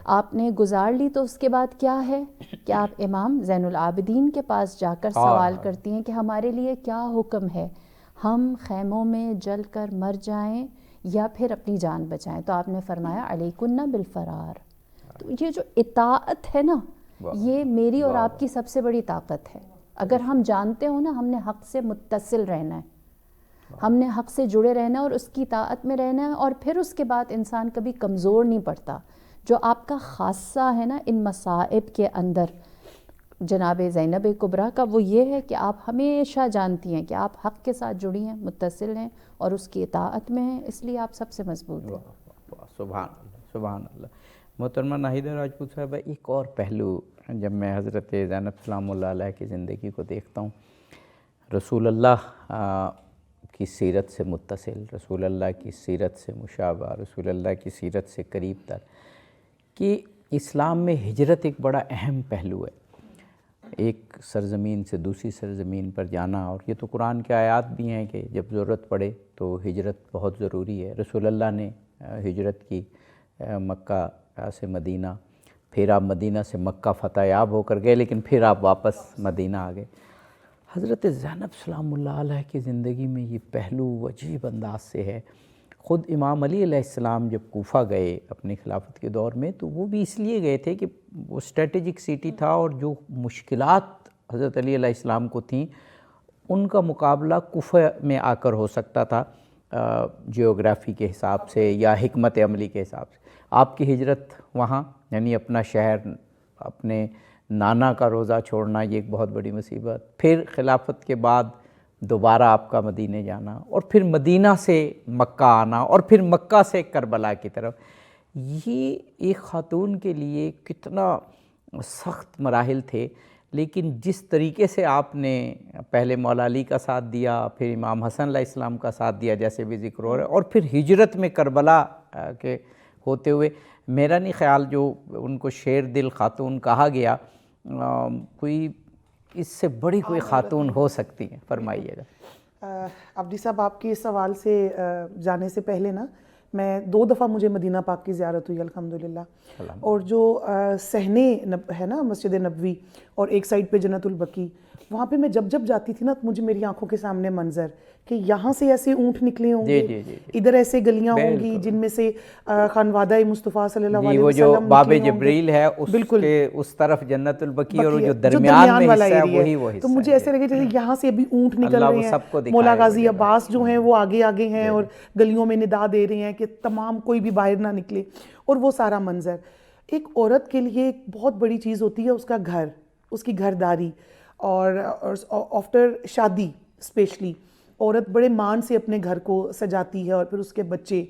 [SPEAKER 2] آپ نے گزار لی، تو اس کے بعد کیا ہے کہ آپ امام زین العابدین کے پاس جا کر سوال کرتی ہیں کہ ہمارے لیے کیا حکم ہے، ہم خیموں میں جل کر مر جائیں یا پھر اپنی جان بچائیں؟ تو آپ نے فرمایا علیکن بالفرار۔ تو یہ جو اطاعت ہے نا، یہ میری اور آپ کی سب سے بڑی طاقت ہے۔ اگر ہم جانتے ہو نا ہم نے حق سے متصل رہنا ہے، ہم نے حق سے جڑے رہنا ہے اور اس کی اطاعت میں رہنا ہے، اور پھر اس کے بعد انسان کبھی کمزور نہیں پڑتا۔ جو آپ کا خاصہ ہے نا ان مصائب کے اندر جناب زینب کبریٰ کا، وہ یہ ہے کہ آپ ہمیشہ جانتی ہیں کہ آپ حق کے ساتھ جڑی ہیں، متصل ہیں اور اس کی اطاعت میں ہیں، اس لیے آپ سب سے مضبوط ہیں۔
[SPEAKER 1] سبحان اللہ، سبحان اللہ۔ محترمہ ناہیدہ راجپوت صاحبہ، ایک اور پہلو جب میں حضرت زینب سلام اللہ علیہ کی زندگی کو دیکھتا ہوں، رسول اللہ کی سیرت سے متصل، رسول اللہ کی سیرت سے مشابہ، رسول اللہ کی سیرت سے قریب تر، کہ اسلام میں ہجرت ایک بڑا اہم پہلو ہے، ایک سرزمین سے دوسری سرزمین پر جانا، اور یہ تو قرآن کے آیات بھی ہیں کہ جب ضرورت پڑے تو ہجرت بہت ضروری ہے۔ رسول اللہ نے ہجرت کی مکہ سے مدینہ، پھر آپ مدینہ سے مکہ فتح یاب ہو کر گئے، لیکن پھر آپ واپس مدینہ آ گئے۔ حضرت زینب سلام اللہ علیہ کی زندگی میں یہ پہلو عجیب انداز سے ہے۔ خود امام علی علیہ السلام جب کوفہ گئے اپنی خلافت کے دور میں، تو وہ بھی اس لیے گئے تھے کہ وہ اسٹریٹجک سٹی تھا، اور جو مشکلات حضرت علی علیہ السلام کو تھیں ان کا مقابلہ کوفہ میں آ کر ہو سکتا تھا، جیوگرافی کے حساب سے یا حکمت عملی کے حساب سے۔ آپ کی ہجرت وہاں، یعنی اپنا شہر، اپنے نانا کا روزہ چھوڑنا، یہ ایک بہت بڑی مصیبت، پھر خلافت کے بعد دوبارہ آپ کا مدینہ جانا، اور پھر مدینہ سے مکہ آنا، اور پھر مکہ سے کربلا کی طرف، یہ ایک خاتون کے لیے کتنا سخت مراحل تھے۔ لیکن جس طریقے سے آپ نے پہلے مولا علی کا ساتھ دیا، پھر امام حسن علیہ السلام کا ساتھ دیا جیسے بھی ذکر ہو رہا ہے، اور پھر ہجرت میں کربلا کے ہوتے ہوئے، میرا نہیں خیال جو ان کو شیر دل خاتون کہا گیا، کوئی اس سے بڑی کوئی خاتون ہو سکتی ہیں؟ فرمائیے گا۔
[SPEAKER 3] عبدی صاحب، آپ کے سوال سے جانے سے پہلے نا، میں 2 دفعہ مجھے مدینہ پاک کی زیارت ہوئی الحمدللہ، اور جو صحنے ہے نا مسجد نبوی، اور ایک سائڈ پہ جنت البقیع، وہاں پہ میں جب جاتی تھی نا، تو مجھے میری آنکھوں کے سامنے منظر کہ یہاں سے ایسے اونٹ نکلے ہوں گے، ادھر ایسے گلیاں ہوں گی جن میں سے خانوادہ مصطفیٰ صلی اللہ علیہ وسلم،
[SPEAKER 1] وہ جو باب جبریل ہے اس طرف جنت البقیع، اور جو درمیان میں حصہ ہے وہی وہ حصہ،
[SPEAKER 3] تو مجھے ایسے لگے جیسے یہاں سے ابھی اونٹ نکل رہے ہیں، مولا غازی عباس جو ہیں وہ آگے آگے ہیں اور گلیوں میں ندا دے رہے ہیں کہ تمام کوئی بھی باہر نہ نکلے، اور وہ سارا منظر۔ ایک عورت کے لیے ایک بہت بڑی چیز ہوتی ہے اس کا گھر، اس کی گھرداری، اور آفٹر شادی اسپیشلی عورت بڑے مان سے اپنے گھر کو سجاتی ہے، اور پھر اس کے بچے۔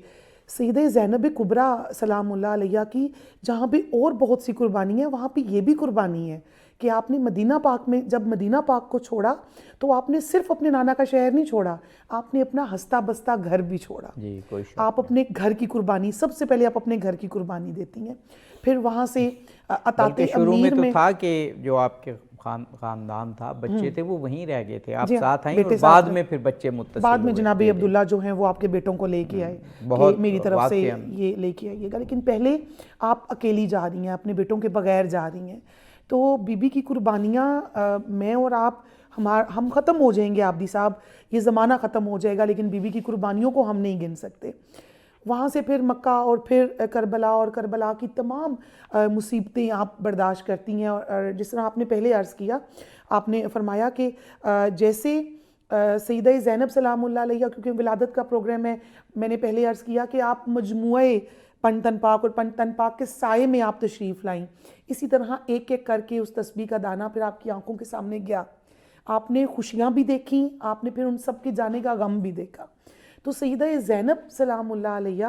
[SPEAKER 3] سیدہ زینب کبریٰ سلام اللہ علیہ کی جہاں پہ اور بہت سی قربانی ہے، وہاں پہ یہ بھی قربانی ہے کہ آپ نے مدینہ پاک میں جب مدینہ پاک کو چھوڑا تو آپ نے صرف اپنے نانا کا شہر نہیں چھوڑا، آپ نے اپنا ہستہ بستہ گھر بھی چھوڑا۔ آپ اپنے گھر کی قربانی، سب سے پہلے آپ اپنے گھر کی قربانی دیتی ہیں، پھر وہاں سے عطاۃ
[SPEAKER 1] شروع میں
[SPEAKER 3] امیر
[SPEAKER 1] تو
[SPEAKER 3] میں
[SPEAKER 1] تھا کہ جو آپ کے خاندان تھا، بچے تھے وہ وہیں رہ گئے تھے، آپ ساتھ آئیں، اور بعد میں پھر بچے متصل
[SPEAKER 3] بعد میں جناب عبداللہ جو ہیں وہ آپ کے بیٹوں کو لے کے آئے کہ میری طرف سے یہ لے کے آئیے گا، لیکن پہلے آپ اکیلی جا رہی ہیں، اپنے بیٹوں کے بغیر جا رہی ہیں۔ تو بی بی کی قربانیاں، میں اور آپ ہم ختم ہو جائیں گے عابدی صاحب، یہ زمانہ ختم ہو جائے گا، لیکن بی بی کی قربانیوں کو ہم نہیں گن سکتے۔ وہاں سے پھر مکہ، اور پھر کربلا، اور کربلا کی تمام مصیبتیں آپ برداشت کرتی ہیں، اور جس طرح آپ نے پہلے عرض کیا، آپ نے فرمایا کہ جیسے سیدہ زینب سلام اللہ علیہ، کیونکہ ولادت کا پروگرام ہے، میں نے پہلے عرض کیا کہ آپ مجموعے پنجتن پاک اور پنجتن پاک کے سائے میں آپ تشریف لائیں، اسی طرح ایک ایک کر کے اس تسبیح کا دانہ پھر آپ کی آنکھوں کے سامنے گیا، آپ نے خوشیاں بھی دیکھیں، آپ نے پھر ان سب کے جانے کا غم بھی دیکھا۔ تو سیدہ زینب سلام اللہ علیہ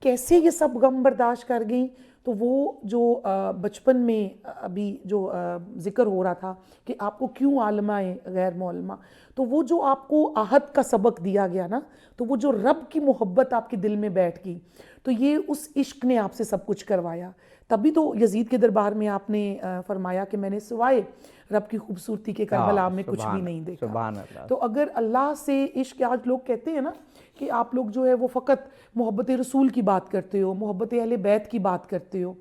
[SPEAKER 3] کیسے یہ سب غم برداشت کر گئیں؟ تو وہ جو بچپن میں ابھی جو ذکر ہو رہا تھا کہ آپ کو کیوں عالمہ غیر معلمہ، تو وہ جو آپ کو عہد کا سبق دیا گیا نا، تو وہ جو رب کی محبت آپ کے دل میں بیٹھ گئی، تو یہ اس عشق نے آپ سے سب کچھ کروایا. تبھی تو یزید کے دربار میں آپ نے فرمایا کہ میں نے سوائے رب کی خوبصورتی کے کربلا میں کچھ بھی نہیں دیکھا.
[SPEAKER 1] سبحان اللہ.
[SPEAKER 3] تو اگر اللہ سے عشق، آج لوگ کہتے ہیں نا کہ آپ لوگ جو ہے وہ فقط محبت رسول کی بات کرتے ہو، محبت اہل بیت کی بات کرتے ہو،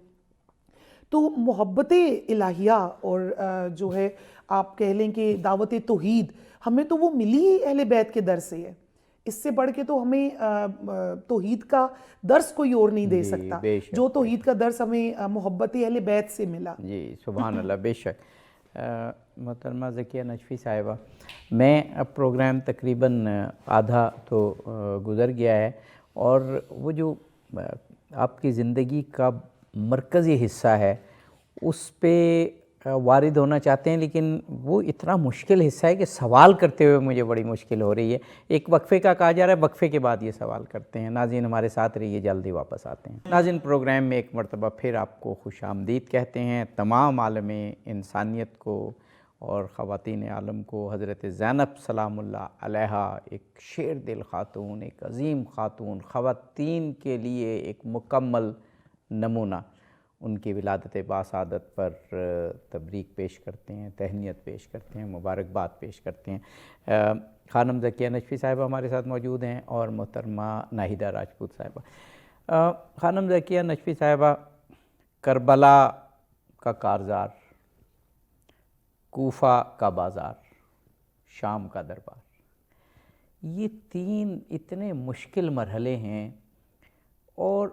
[SPEAKER 3] تو محبت الہیہ اور جو ہے آپ کہہ لیں کہ دعوت توحید ہمیں تو وہ ملی ہی اہل بیت کے در سے ہے. اس سے بڑھ کے تو ہمیں توحید کا درس کوئی اور نہیں دے سکتا جو توحید کا درس ہمیں محبت اہل بیت سے ملا.
[SPEAKER 1] جی سبحان اللہ. بے شک. محترمہ ذکیہ نجفی صاحبہ، میں اب پروگرام تقریباً آدھا تو گزر گیا ہے، اور وہ جو آپ کی زندگی کا مرکزی حصہ ہے اس پہ وارد ہونا چاہتے ہیں، لیکن وہ اتنا مشکل حصہ ہے کہ سوال کرتے ہوئے مجھے بڑی مشکل ہو رہی ہے. ایک وقفے کا کہا جا رہا ہے، وقفے کے بعد یہ سوال کرتے ہیں. ناظرین ہمارے ساتھ رہیے، جلدی واپس آتے ہیں. ناظرین پروگرام میں ایک مرتبہ پھر آپ کو خوش آمدید کہتے ہیں. تمام عالم انسانیت کو اور خواتین عالم کو حضرت زینب سلام اللہ علیہا، ایک شیر دل خاتون، ایک عظیم خاتون، خواتین کے لیے ایک مکمل نمونہ، ان کی ولادت باسعادت پر تبریک پیش کرتے ہیں، تہنیت پیش کرتے ہیں، مبارکباد پیش کرتے ہیں. خانم ذکیہ نجفی صاحبہ ہمارے ساتھ موجود ہیں، اور محترمہ ناہیدہ راجپوت صاحبہ. خانم ذکیہ نجفی صاحبہ، کربلا کا کارزار، کوفہ کا بازار، شام کا دربار، یہ تین اتنے مشکل مرحلے ہیں، اور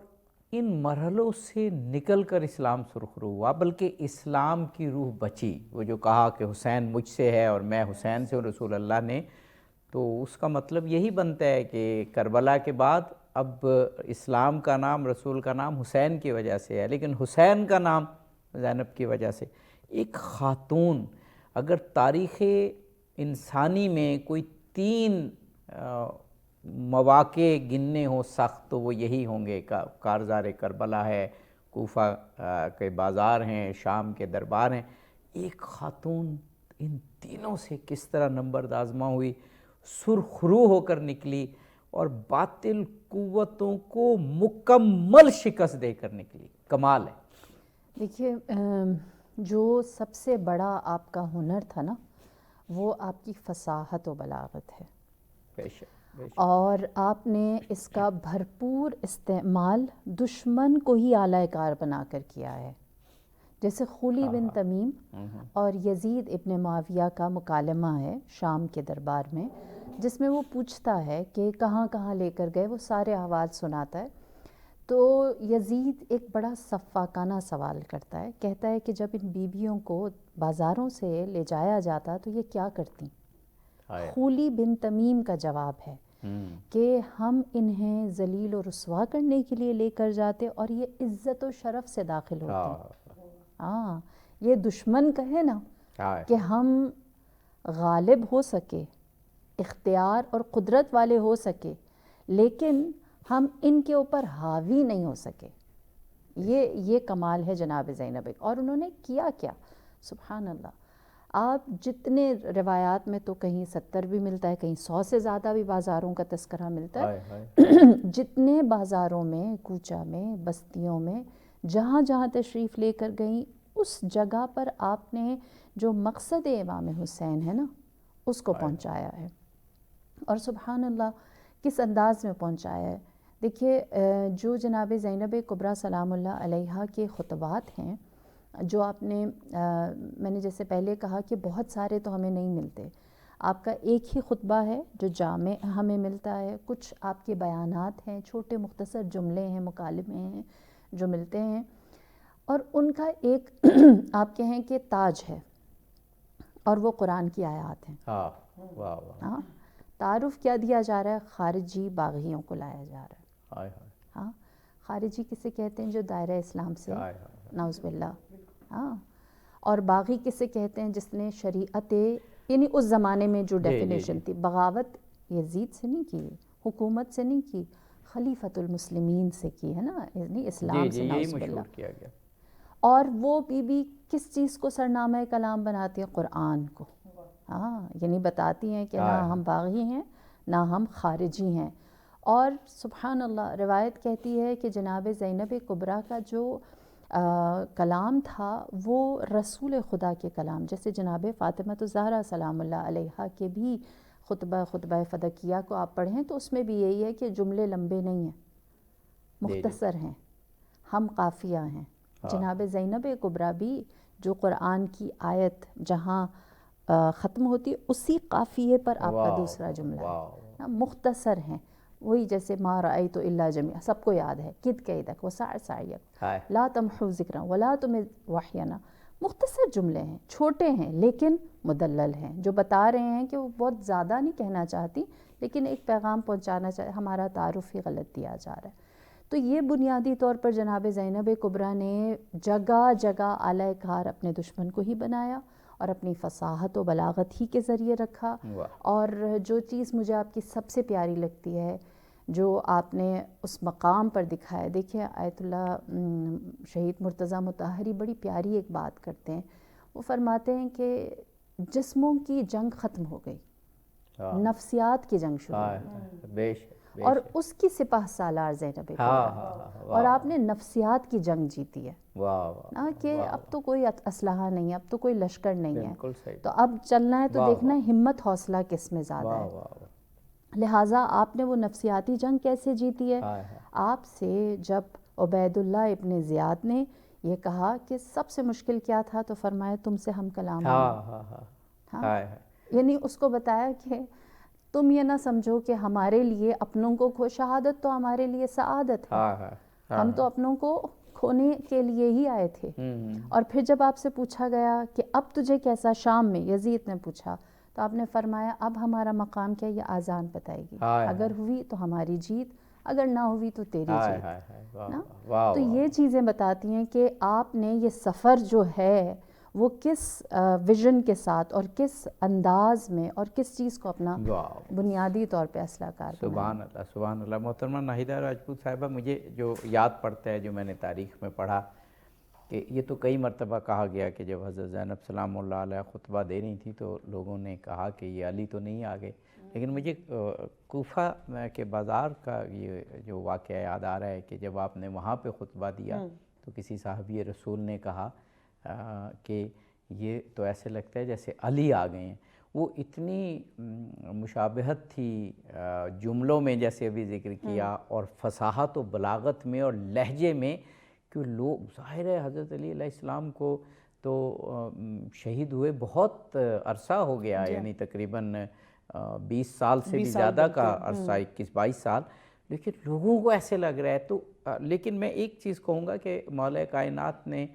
[SPEAKER 1] ان مرحلوں سے نکل کر اسلام سرخرو ہوا، بلکہ اسلام کی روح بچی. وہ جو کہا کہ حسین مجھ سے ہے اور میں حسین سے ہوں رسول اللہ نے، تو اس کا مطلب یہی بنتا ہے کہ کربلا کے بعد اب اسلام کا نام، رسول کا نام حسین کی وجہ سے ہے، لیکن حسین کا نام زینب کی وجہ سے. ایک خاتون، اگر تاریخ انسانی میں کوئی تین مواقع گننے ہوں سخت تو وہ یہی ہوں گے. کارزار کربلا ہے، کوفہ کے بازار ہیں، شام کے دربار ہیں. ایک خاتون ان تینوں سے کس طرح نمبرد آزما ہوئی، سرخرو ہو کر نکلی، اور باطل قوتوں کو مکمل شکست دے کر نکلی. کمال ہے.
[SPEAKER 2] دیکھیے، جو سب سے بڑا آپ کا ہنر تھا نا، وہ آپ کی فصاحت و بلاغت ہے.
[SPEAKER 1] بے شک.
[SPEAKER 2] اور آپ نے اس کا بھرپور استعمال دشمن کو ہی اعلی کار بنا کر کیا ہے. جیسے خولی بن تمیم اور یزید ابن معاویہ کا مکالمہ ہے شام کے دربار میں، جس میں وہ پوچھتا ہے کہ کہاں کہاں لے کر گئے، وہ سارے احوال سناتا ہے. تو یزید ایک بڑا صفاکانہ سوال کرتا ہے، کہتا ہے کہ جب ان بیویوں کو بازاروں سے لے جایا جاتا تو یہ کیا کرتی؟ خولی بن تمیم کا جواب ہے کہ ہم انہیں ذلیل و رسوا کرنے کے لیے لے کر جاتے، اور یہ عزت و شرف سے داخل ہوتے. ہاں، یہ دشمن کہے نا کہ ہم غالب ہو سکے، اختیار اور قدرت والے ہو سکے، لیکن ہم ان کے اوپر حاوی نہیں ہو سکے. یہ کمال ہے جناب زینب. اور انہوں نے کیا کیا، سبحان اللہ. آپ جتنے روایات میں تو کہیں 70 بھی ملتا ہے، کہیں 100 سے زیادہ بھی بازاروں کا تذکرہ ملتا ہے. جتنے بازاروں میں، کوچہ میں، بستیوں میں، جہاں جہاں تشریف لے کر گئیں، اس جگہ پر آپ نے جو مقصد امام حسین ہے نا، اس کو پہنچایا ہے. اور سبحان اللہ کس انداز میں پہنچایا ہے. دیکھیے، جو جناب زینب کبریٰ سلام اللہ علیہا کے خطبات ہیں، جو آپ نے میں نے جیسے پہلے کہا کہ بہت سارے تو ہمیں نہیں ملتے. آپ کا ایک ہی خطبہ ہے جو جامع ہمیں ملتا ہے. کچھ آپ کے بیانات ہیں، چھوٹے مختصر جملے ہیں، مکالمے ہیں جو ملتے ہیں. اور ان کا ایک آپ کہیں کہ تاج ہے، اور وہ قرآن کی آیات ہیں. ہاں، تعارف کیا دیا جا رہا ہے؟ خارجی باغیوں کو لایا جا رہا ہے. ہاں، خارجی کسے کہتے ہیں؟ جو دائرہ اسلام سے نعوذ باللہ. ہاں، اور باغی کسے کہتے ہیں؟ جس نے شریعت، یعنی اس زمانے میں جو ڈیفینیشن تھی، بغاوت یزید سے نہیں کی، حکومت سے نہیں کی، خلیفۃ المسلمین سے کی ہے نا، یعنی اسلام سے نعوذ باللہ. اور وہ بی کس چیز کو سرنامہ کلام بناتی ہیں؟ قرآن کو. ہاں، یعنی بتاتی ہیں کہ نہ ہم باغی ہیں، نہ ہم خارجی ہیں. اور سبحان اللہ روایت کہتی ہے کہ جناب زینب کبریٰ کا جو کلام تھا وہ رسول خدا کے کلام، جیسے جناب فاطمہ الزہرا سلام اللہ علیہا کے بھی خطبہ فدکیہ کو آپ پڑھیں تو اس میں بھی یہی ہے کہ جملے لمبے نہیں ہیں، مختصر ہیں، ہم قافیہ ہیں۔ جناب زینب کبریٰ بھی جو قرآن کی آیت جہاں ختم ہوتی ہے اسی قافیے پر آپ کا دوسرا جملہ ہے، مختصر ہیں، وہی جیسے ما رأیت الا جمیعا، سب کو یاد ہے، کد کیدک وسع سعیک لا تمحو ذکرا ولا تمت وحینا، مختصر جملے ہیں، چھوٹے ہیں لیکن مدلل ہیں، جو بتا رہے ہیں کہ وہ بہت زیادہ نہیں کہنا چاہتی لیکن ایک پیغام پہنچانا چاہے، ہمارا تعارف ہی غلط دیا جا رہا ہے۔ تو یہ بنیادی طور پر جناب زینب کبریٰ نے جگہ جگہ اعلی کار اپنے دشمن کو ہی بنایا اور اپنی فصاحت و بلاغت ہی کے ذریعے رکھا۔ اور جو چیز مجھے آپ کی سب سے پیاری لگتی ہے جو آپ نے اس مقام پر دکھایا، دیکھیں آیت اللہ شہید مرتضیٰ مطہری بڑی پیاری ایک بات کرتے ہیں، وہ فرماتے ہیں کہ جسموں کی جنگ ختم ہو گئی، نفسیات کی جنگ شروع ہو گئی، اور اس کی سپہ سالار زینب کبریٰ، اور آپ نے نفسیات کی جنگ جیتی ہے نا، کہ اب تو کوئی اسلحہ نہیں ہے، اب تو کوئی لشکر نہیں ہے، تو اب چلنا ہے تو دیکھنا ہے ہمت حوصلہ کس میں زیادہ ہے۔ لہٰذا آپ نے وہ نفسیاتی جنگ کیسے جیتی ہے؟ آپ سے جب عبید اللہ ابن زیاد نے یہ کہا کہ سب سے مشکل کیا تھا تو فرمایا تم سے ہم کلام یعنی اس کو بتایا کہ تم یہ نہ سمجھو کہ ہمارے لیے اپنوں کو شہادت تو ہمارے لیے سعادت ہے، ہم تو اپنوں کو کھونے کے لیے ہی آئے تھے۔ اور پھر جب آپ سے پوچھا گیا کہ اب تجھے کیسا، شام میں یزید نے پوچھا تو آپ نے فرمایا اب ہمارا مقام کیا، یہ آذان بتائے گی، اگر ہوئی تو ہماری جیت، اگر نہ ہوئی تو تیری جیت نا۔ تو یہ چیزیں بتاتی ہیں کہ آپ نے یہ سفر جو ہے وہ کس ویژن کے ساتھ اور کس انداز میں اور کس چیز کو اپنا بنیادی طور پہ اصلاح کار بنایا۔
[SPEAKER 1] سبحان اللہ، سبحان اللہ۔ محترمہ ناہیدہ راجپوت صاحبہ، مجھے جو یاد پڑتا ہے، جو میں نے تاریخ میں پڑھا، کہ یہ تو کئی مرتبہ کہا گیا کہ جب حضرت زینب سلام اللہ علیہ خطبہ دے رہی تھی تو لوگوں نے کہا کہ یہ علی تو نہیں آگے، لیکن مجھے کوفہ کے بازار کا یہ جو واقعہ یاد آ رہا ہے کہ جب آپ نے وہاں پہ خطبہ دیا تو کسی صحابی رسول نے کہا کہ یہ تو ایسے لگتا ہے جیسے علی آ گئے ہیں۔ وہ اتنی مشابہت تھی جملوں میں جیسے ابھی ذکر کیا، اور فصاحت و بلاغت میں اور لہجے میں، کہ لوگ ظاہر ہے حضرت علی علیہ السلام کو تو شہید ہوئے بہت عرصہ ہو گیا، یعنی تقریباً 20 سال سے بھی زیادہ کا عرصہ، 21-22 سال، لیکن لوگوں کو ایسے لگ رہا ہے۔ تو لیکن میں ایک چیز کہوں گا کہ مولا کائنات نے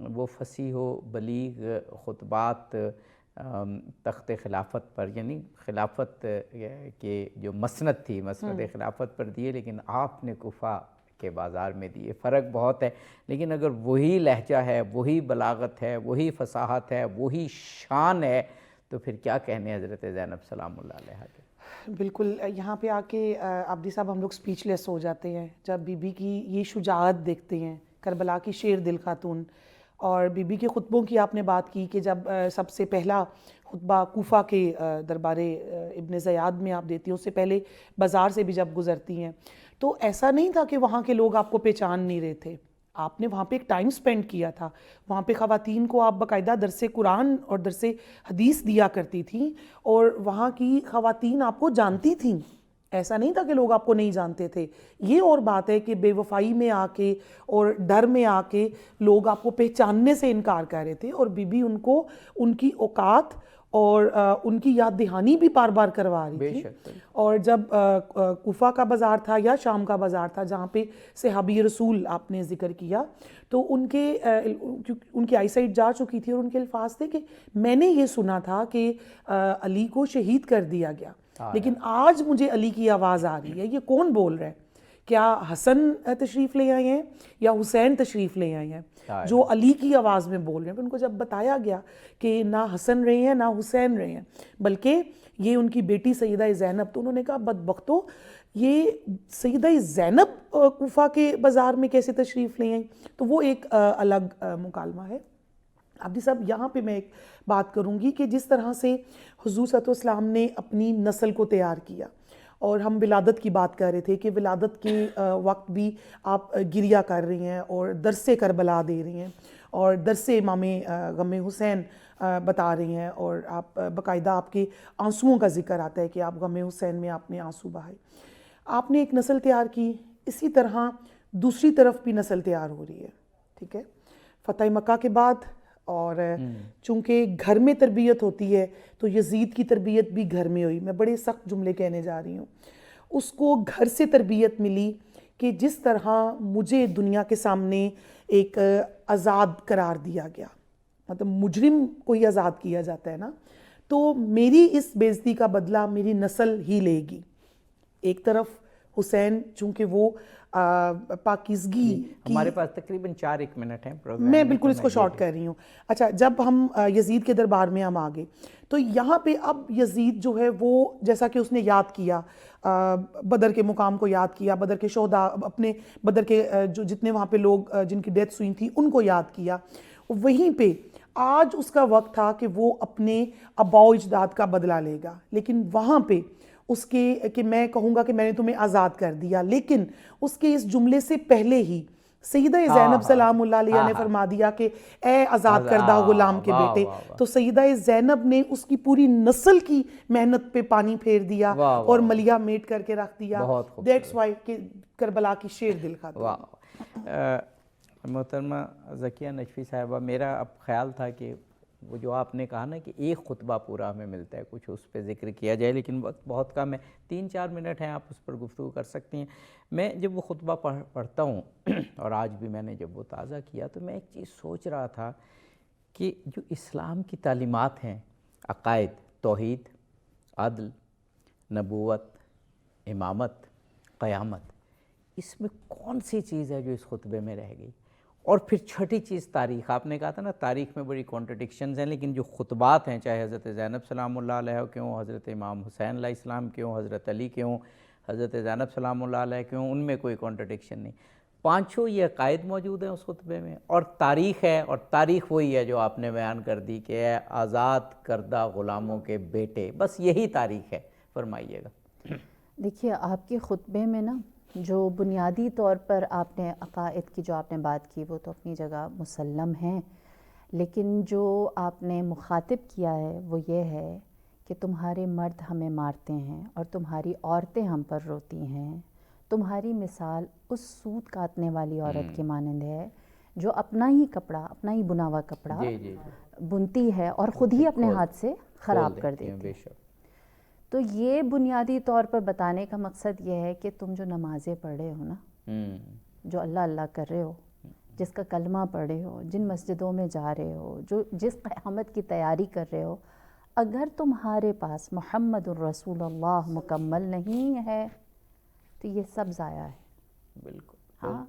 [SPEAKER 1] وہ فصیح و بلیغ خطبات تخت خلافت پر، یعنی خلافت کے جو مسند تھی، مسند خلافت پر دیے، لیکن آپ نے کوفہ کے بازار میں دیے۔ فرق بہت ہے، لیکن اگر وہی لہجہ ہے، وہی بلاغت ہے، وہی فصاحت ہے، وہی شان ہے، تو پھر کیا کہنے حضرت زینب سلام اللہ علیہ کے۔
[SPEAKER 3] بالکل، یہاں پہ آ کے عابدی صاحب ہم لوگ سپیچ لیس ہو جاتے ہیں جب بی بی کی یہ شجاعت دیکھتے ہیں، کربلا کی شیر دل خاتون، اور بی بی کے خطبوں کی آپ نے بات کی کہ جب سب سے پہلا خطبہ کوفہ کے دربار ابن زیاد میں آپ دیتی ہیں، اس سے پہلے بازار سے بھی جب گزرتی ہیں، تو ایسا نہیں تھا کہ وہاں کے لوگ آپ کو پہچان نہیں رہے تھے، آپ نے وہاں پہ ایک ٹائم سپینڈ کیا تھا، وہاں پہ خواتین کو آپ باقاعدہ درس قرآن اور درس حدیث دیا کرتی تھیں، اور وہاں کی خواتین آپ کو جانتی تھیں، ایسا نہیں تھا کہ لوگ آپ کو نہیں جانتے تھے۔ یہ اور بات ہے کہ بے وفائی میں آ کے اور ڈر میں آ کے لوگ آپ کو پہچاننے سے انکار کر رہے تھے، اور بی بی ان کو ان کی اوقات اور ان کی یاد دہانی بھی بار بار کروا رہی تھی۔ اور جب کوفہ کا بازار تھا یا شام کا بازار تھا جہاں پہ صحابی رسول آپ نے ذکر کیا، تو ان کی آئی سائٹ جا چکی تھی، اور ان کے الفاظ تھے کہ میں نے یہ سنا تھا کہ علی کو شہید کر دیا گیا، لیکن آج مجھے علی کی آواز آ رہی ہے، یہ کون بول رہا ہے؟ کیا حسن تشریف لے آئے ہیں یا حسین تشریف لے آئے ہیں جو علی کی آواز میں بول رہے ہیں؟ ان کو جب بتایا گیا کہ نہ حسن رہے ہیں نہ حسین رہے ہیں بلکہ یہ ان کی بیٹی سیدہ زینب، تو انہوں نے کہا بدبختو، یہ سیدہ زینب کوفہ کے بازار میں کیسے تشریف لے آئیں؟ تو وہ ایک الگ مکالمہ ہے۔ عابدی صاحب، یہاں پہ میں ایک بات کروں گی کہ جس طرح سے حضور صلی اللہ علیہ وسلم نے اپنی نسل کو تیار کیا اور ہم ولادت کی بات کر رہے تھے کہ ولادت کے وقت بھی آپ گریہ کر رہی ہیں اور درس کربلا دے رہی ہیں اور درس امام غم حسین بتا رہی ہیں، اور آپ باقاعدہ آپ کے آنسوؤں کا ذکر آتا ہے کہ آپ غم حسین میں آپ نے آنسو بہائے. آپ نے ایک نسل تیار کی، اسی طرح دوسری طرف بھی نسل تیار ہو رہی ہے. ٹھیک ہے، فتح مکہ کے بعد، اور چونکہ گھر میں تربیت ہوتی ہے تو یزید کی تربیت بھی گھر میں ہوئی. میں بڑے سخت جملے کہنے جا رہی ہوں. اس کو گھر سے تربیت ملی کہ جس طرح مجھے دنیا کے سامنے ایک آزاد قرار دیا گیا، مطلب مجرم کو ہی آزاد کیا جاتا ہے نا، تو میری اس بے عزتی کا بدلہ میری نسل ہی لے گی. ایک طرف حسین چونکہ وہ پاکیزگی کی،
[SPEAKER 1] ہمارے پاس تقریباً 4 منٹ ہیں پروگرام
[SPEAKER 3] میں بالکل اس کو شارٹ کر رہی ہوں. اچھا، جب ہم یزید کے دربار میں ہم آگے تو یہاں پہ اب یزید جو ہے وہ جیسا کہ اس نے یاد کیا بدر کے مقام کو، یاد کیا بدر کے شہداء، اپنے بدر کے جو جتنے وہاں پہ لوگ جن کی ڈیتھس ہوئی تھیں ان کو یاد کیا. وہیں پہ آج اس کا وقت تھا کہ وہ اپنے آباء و اجداد کا بدلہ لے گا، لیکن وہاں پہ اس کے کہ میں کہوں گا کہ میں نے تمہیں آزاد کر دیا، لیکن اس کے اس جملے سے پہلے ہی سیدہ زینب سلام اللہ علیہ نے فرما دیا کہ اے آزاد کردہ غلام کے بیٹے. تو سیدہ زینب نے اس کی پوری نسل کی محنت پہ پانی پھیر دیا اور ملیا میٹ کر کے رکھ دیا. دیٹس وائی کہ کربلا کی شیر دل خاتون.
[SPEAKER 1] محترمہ ذکیہ نجفی صاحبہ، میرا اب خیال تھا کہ وہ جو آپ نے کہا نا کہ ایک خطبہ پورا ہمیں ملتا ہے، کچھ اس پہ ذکر کیا جائے، لیکن وقت بہت کم ہے. 3-4 منٹ ہیں، آپ اس پر گفتگو کر سکتی ہیں. میں جب وہ خطبہ پڑھتا ہوں اور آج بھی میں نے جب وہ تازہ کیا تو میں ایک چیز سوچ رہا تھا کہ جو اسلام کی تعلیمات ہیں، عقائد، توحید، عدل، نبوت، امامت، قیامت، اس میں کون سی چیز ہے جو اس خطبے میں رہ گئی؟ اور پھر چھٹی چیز تاریخ. آپ نے کہا تھا نا تاریخ میں بڑی کانٹرڈکشنز ہیں، لیکن جو خطبات ہیں، چاہے حضرت زینب سلام اللہ علیہ کیوں، حضرت امام حسین علیہ السلام کیوں، حضرت علی کیوں، حضرت زینب سلام اللہ علیہ کیوں، ان میں کوئی کانٹرڈکشن نہیں. 5 یہ عقائد موجود ہیں اس خطبے میں، اور تاریخ ہے، اور تاریخ وہی ہے جو آپ نے بیان کر دی کہ اے آزاد کردہ غلاموں کے بیٹے. بس یہی تاریخ ہے. فرمائیے گا.
[SPEAKER 2] دیکھیے، آپ کے خطبے میں نا جو بنیادی طور پر آپ نے عقائد کی جو آپ نے بات کی وہ تو اپنی جگہ مسلم ہیں، لیکن جو آپ نے مخاطب کیا ہے وہ یہ ہے کہ تمہارے مرد ہمیں مارتے ہیں اور تمہاری عورتیں ہم پر روتی ہیں. تمہاری مثال اس سوت کاٹنے والی عورت کے مانند ہے جو اپنا ہی کپڑا، اپنا ہی بنا ہوا کپڑا بنتی ہے اور خود ہی اپنے ہاتھ سے خراب کر دیتی ہے. تو یہ بنیادی طور پر بتانے کا مقصد یہ ہے کہ تم جو نمازیں پڑھ رہے ہو نا، جو اللہ اللہ کر رہے ہو، جس کا کلمہ پڑھ رہے ہو، جن مسجدوں میں جا رہے ہو، جو جس قیامت کی تیاری کر رہے ہو، اگر تمہارے پاس محمد الرسول اللہ مکمل نہیں ہے تو یہ سب ضائع ہے.
[SPEAKER 1] بالکل.
[SPEAKER 2] ہاں،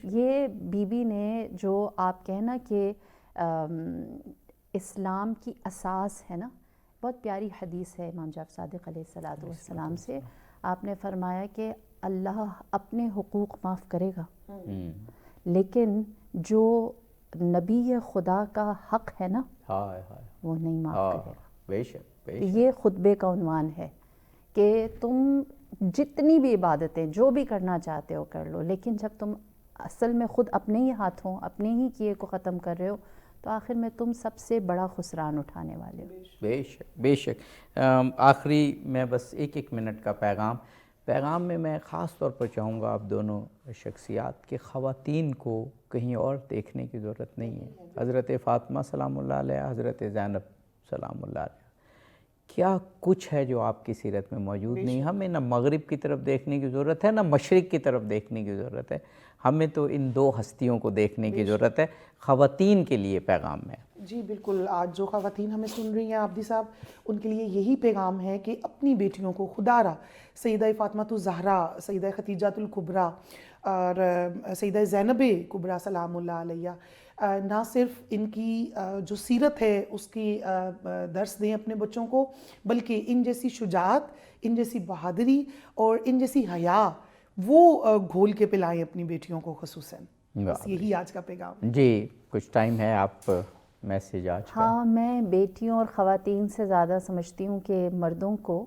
[SPEAKER 2] یہ بی بی نے جو آپ کہنا کہ اسلام کی اساس ہے نا، بہت پیاری حدیث ہے امام جعفر صادق علیہ السلام سے. آپ نے فرمایا کہ اللہ اپنے حقوق معاف کرے گا، لیکن جو نبی خدا کا حق ہے نا وہ نہیں معاف کرے گا.
[SPEAKER 1] بے شک.
[SPEAKER 2] یہ خطبے کا عنوان ہے کہ تم جتنی بھی عبادتیں جو بھی کرنا چاہتے ہو کر لو، لیکن جب تم اصل میں خود اپنے ہی ہاتھوں اپنے ہی کیے کو ختم کر رہے ہو تو آخر میں تم سب سے بڑا خسران اٹھانے والے ہو.
[SPEAKER 1] بے شک. بے شک. آخری میں بس 1 منٹ کا پیغام میں میں خاص طور پر چاہوں گا آپ دونوں شخصیات کہ خواتین کو کہیں اور دیکھنے کی ضرورت نہیں ہے. حضرت فاطمہ سلام اللہ علیہ، حضرت زینب سلام اللہ علیہ، کیا کچھ ہے جو آپ کی سیرت میں موجود نہیں. ہمیں نہ مغرب کی طرف دیکھنے کی ضرورت ہے نہ مشرق کی طرف دیکھنے کی ضرورت ہے. ہمیں تو ان 2 ہستیوں کو دیکھنے کی ضرورت ہے. خواتین کے لیے پیغام ہے.
[SPEAKER 3] جی بالکل. آج جو خواتین ہمیں سن رہی ہیں عابدی صاحب، ان کے لیے یہی پیغام ہے کہ اپنی بیٹیوں کو خدا را سیدہ فاطمہ الزہرا، سیدہ خدیجہ الکبریٰ اور سیدہ زینب کبریٰ سلام اللہ علیہ، نہ صرف ان کی جو سیرت ہے اس کی درس دیں اپنے بچوں کو، بلکہ ان جیسی شجاعت، ان جیسی بہادری اور ان جیسی حیا وہ گھول کے پلائیں اپنی بیٹیوں کو خصوصاً. بس یہی آج کا پیغام.
[SPEAKER 1] جی کچھ ٹائم ہے، آپ میسیج آج کا.
[SPEAKER 2] ہاں، میں بیٹیوں اور خواتین سے زیادہ سمجھتی ہوں کہ مردوں کو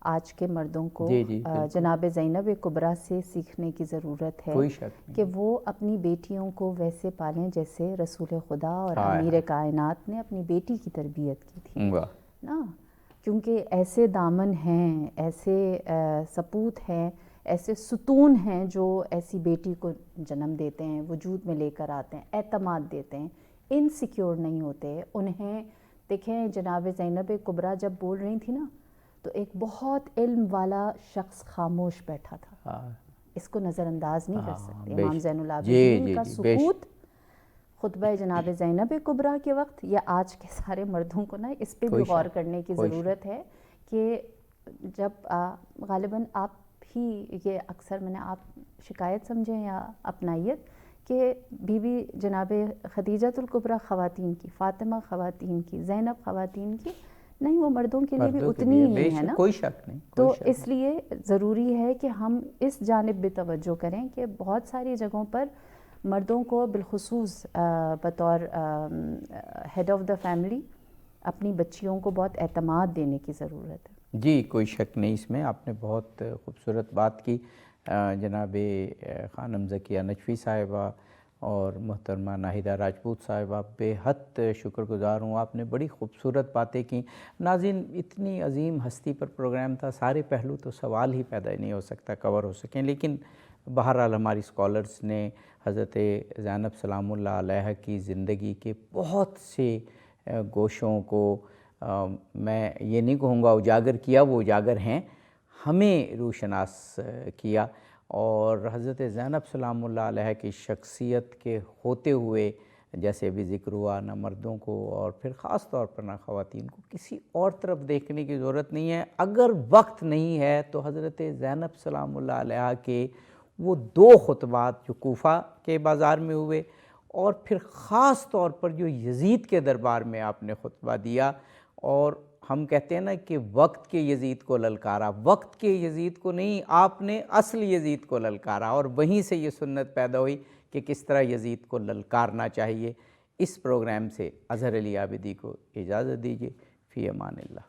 [SPEAKER 2] آج کے مردوں کو
[SPEAKER 1] جی جی بالکل،
[SPEAKER 2] جناب زینب کبریٰ سے سیکھنے کی ضرورت ہے
[SPEAKER 1] کوئی شک نہیں.
[SPEAKER 2] کہ وہ اپنی بیٹیوں کو ویسے پالیں جیسے رسول خدا اور
[SPEAKER 1] ہائے
[SPEAKER 2] امیر
[SPEAKER 1] ہائے.
[SPEAKER 2] کائنات نے اپنی بیٹی کی تربیت کی تھی
[SPEAKER 1] واہ.
[SPEAKER 2] نا. کیونکہ ایسے دامن ہیں، ایسے سپوت ہیں، ایسے ستون ہیں جو ایسی بیٹی کو جنم دیتے ہیں، وجود میں لے کر آتے ہیں، اعتماد دیتے ہیں، انسیکیور نہیں ہوتے. انہیں دیکھیں جناب زینب کبریٰ جب بول رہی تھی نا تو ایک بہت علم والا شخص خاموش بیٹھا تھا.
[SPEAKER 1] ہاں
[SPEAKER 2] اس کو نظر انداز نہیں کر
[SPEAKER 1] ہاں،
[SPEAKER 2] سکتے.
[SPEAKER 1] بے
[SPEAKER 2] امام
[SPEAKER 1] شک.
[SPEAKER 2] زین
[SPEAKER 1] جی
[SPEAKER 2] العابدین
[SPEAKER 1] جی
[SPEAKER 2] کا
[SPEAKER 1] جی بے شک.
[SPEAKER 2] سکوت خطبہ جناب زینب کبریٰ کے وقت یا آج کے سارے مردوں کو نا اس پہ بھی
[SPEAKER 1] کوئی
[SPEAKER 2] غور
[SPEAKER 1] شک،
[SPEAKER 2] کرنے کی
[SPEAKER 1] کوئی
[SPEAKER 2] ضرورت ہے کہ جب غالباً آپ ہی یہ اکثر میں نے آپ شکایت سمجھیں یا اپنائیت کہ بی بی جناب خدیجۃ الکبریٰ خواتین کی، فاطمہ خواتین کی، زینب خواتین کی نہیں، وہ مردوں کے لیے بھی
[SPEAKER 1] مردوں کے
[SPEAKER 2] اتنی
[SPEAKER 1] لیے
[SPEAKER 2] ہی
[SPEAKER 1] بے
[SPEAKER 2] ہے
[SPEAKER 1] شک،
[SPEAKER 2] نا.
[SPEAKER 1] کوئی شک نہیں،
[SPEAKER 2] تو
[SPEAKER 1] کوئی شک
[SPEAKER 2] اس لیے ضروری ہے کہ ہم اس جانب بھی توجہ کریں کہ بہت ساری جگہوں پر مردوں کو بالخصوص بطور ہیڈ آف دا فیملی اپنی بچیوں کو بہت اعتماد دینے کی ضرورت ہے.
[SPEAKER 1] جی کوئی شک نہیں اس میں. آپ نے بہت خوبصورت بات کی. جناب خانم ذکیہ نجفی صاحبہ اور محترمہ ناہیدہ راجپوت صاحبہ بے حد شکر گزار ہوں. آپ نے بڑی خوبصورت باتیں کی. ناظرین اتنی عظیم ہستی پر پروگرام تھا، سارے پہلو تو سوال ہی پیدا نہیں ہو سکتا کور ہو سکیں، لیکن بہرحال ہماری اسکالرز نے حضرت زینب سلام اللہ علیہ کی زندگی کے بہت سے گوشوں کو میں یہ نہیں کہوں گا اجاگر کیا، وہ اجاگر ہیں، ہمیں روشناس کیا. اور حضرت زینب سلام اللہ علیہ کی شخصیت کے ہوتے ہوئے جیسے بھی ذکر ہوا، نہ مردوں کو اور پھر خاص طور پر نہ خواتین کو کسی اور طرف دیکھنے کی ضرورت نہیں ہے. اگر وقت نہیں ہے تو حضرت زینب سلام اللہ علیہ کے وہ 2 خطبات جو کوفہ کے بازار میں ہوئے اور پھر خاص طور پر جو یزید کے دربار میں آپ نے خطبہ دیا، اور ہم کہتے ہیں نا کہ وقت کے یزید کو للکارا، وقت کے یزید کو نہیں، آپ نے اصل یزید کو للکارا، اور وہیں سے یہ سنت پیدا ہوئی کہ کس طرح یزید کو للکارنا چاہیے. اس پروگرام سے اظہر علی عابدی کو اجازت دیجیے. فی امان اللہ.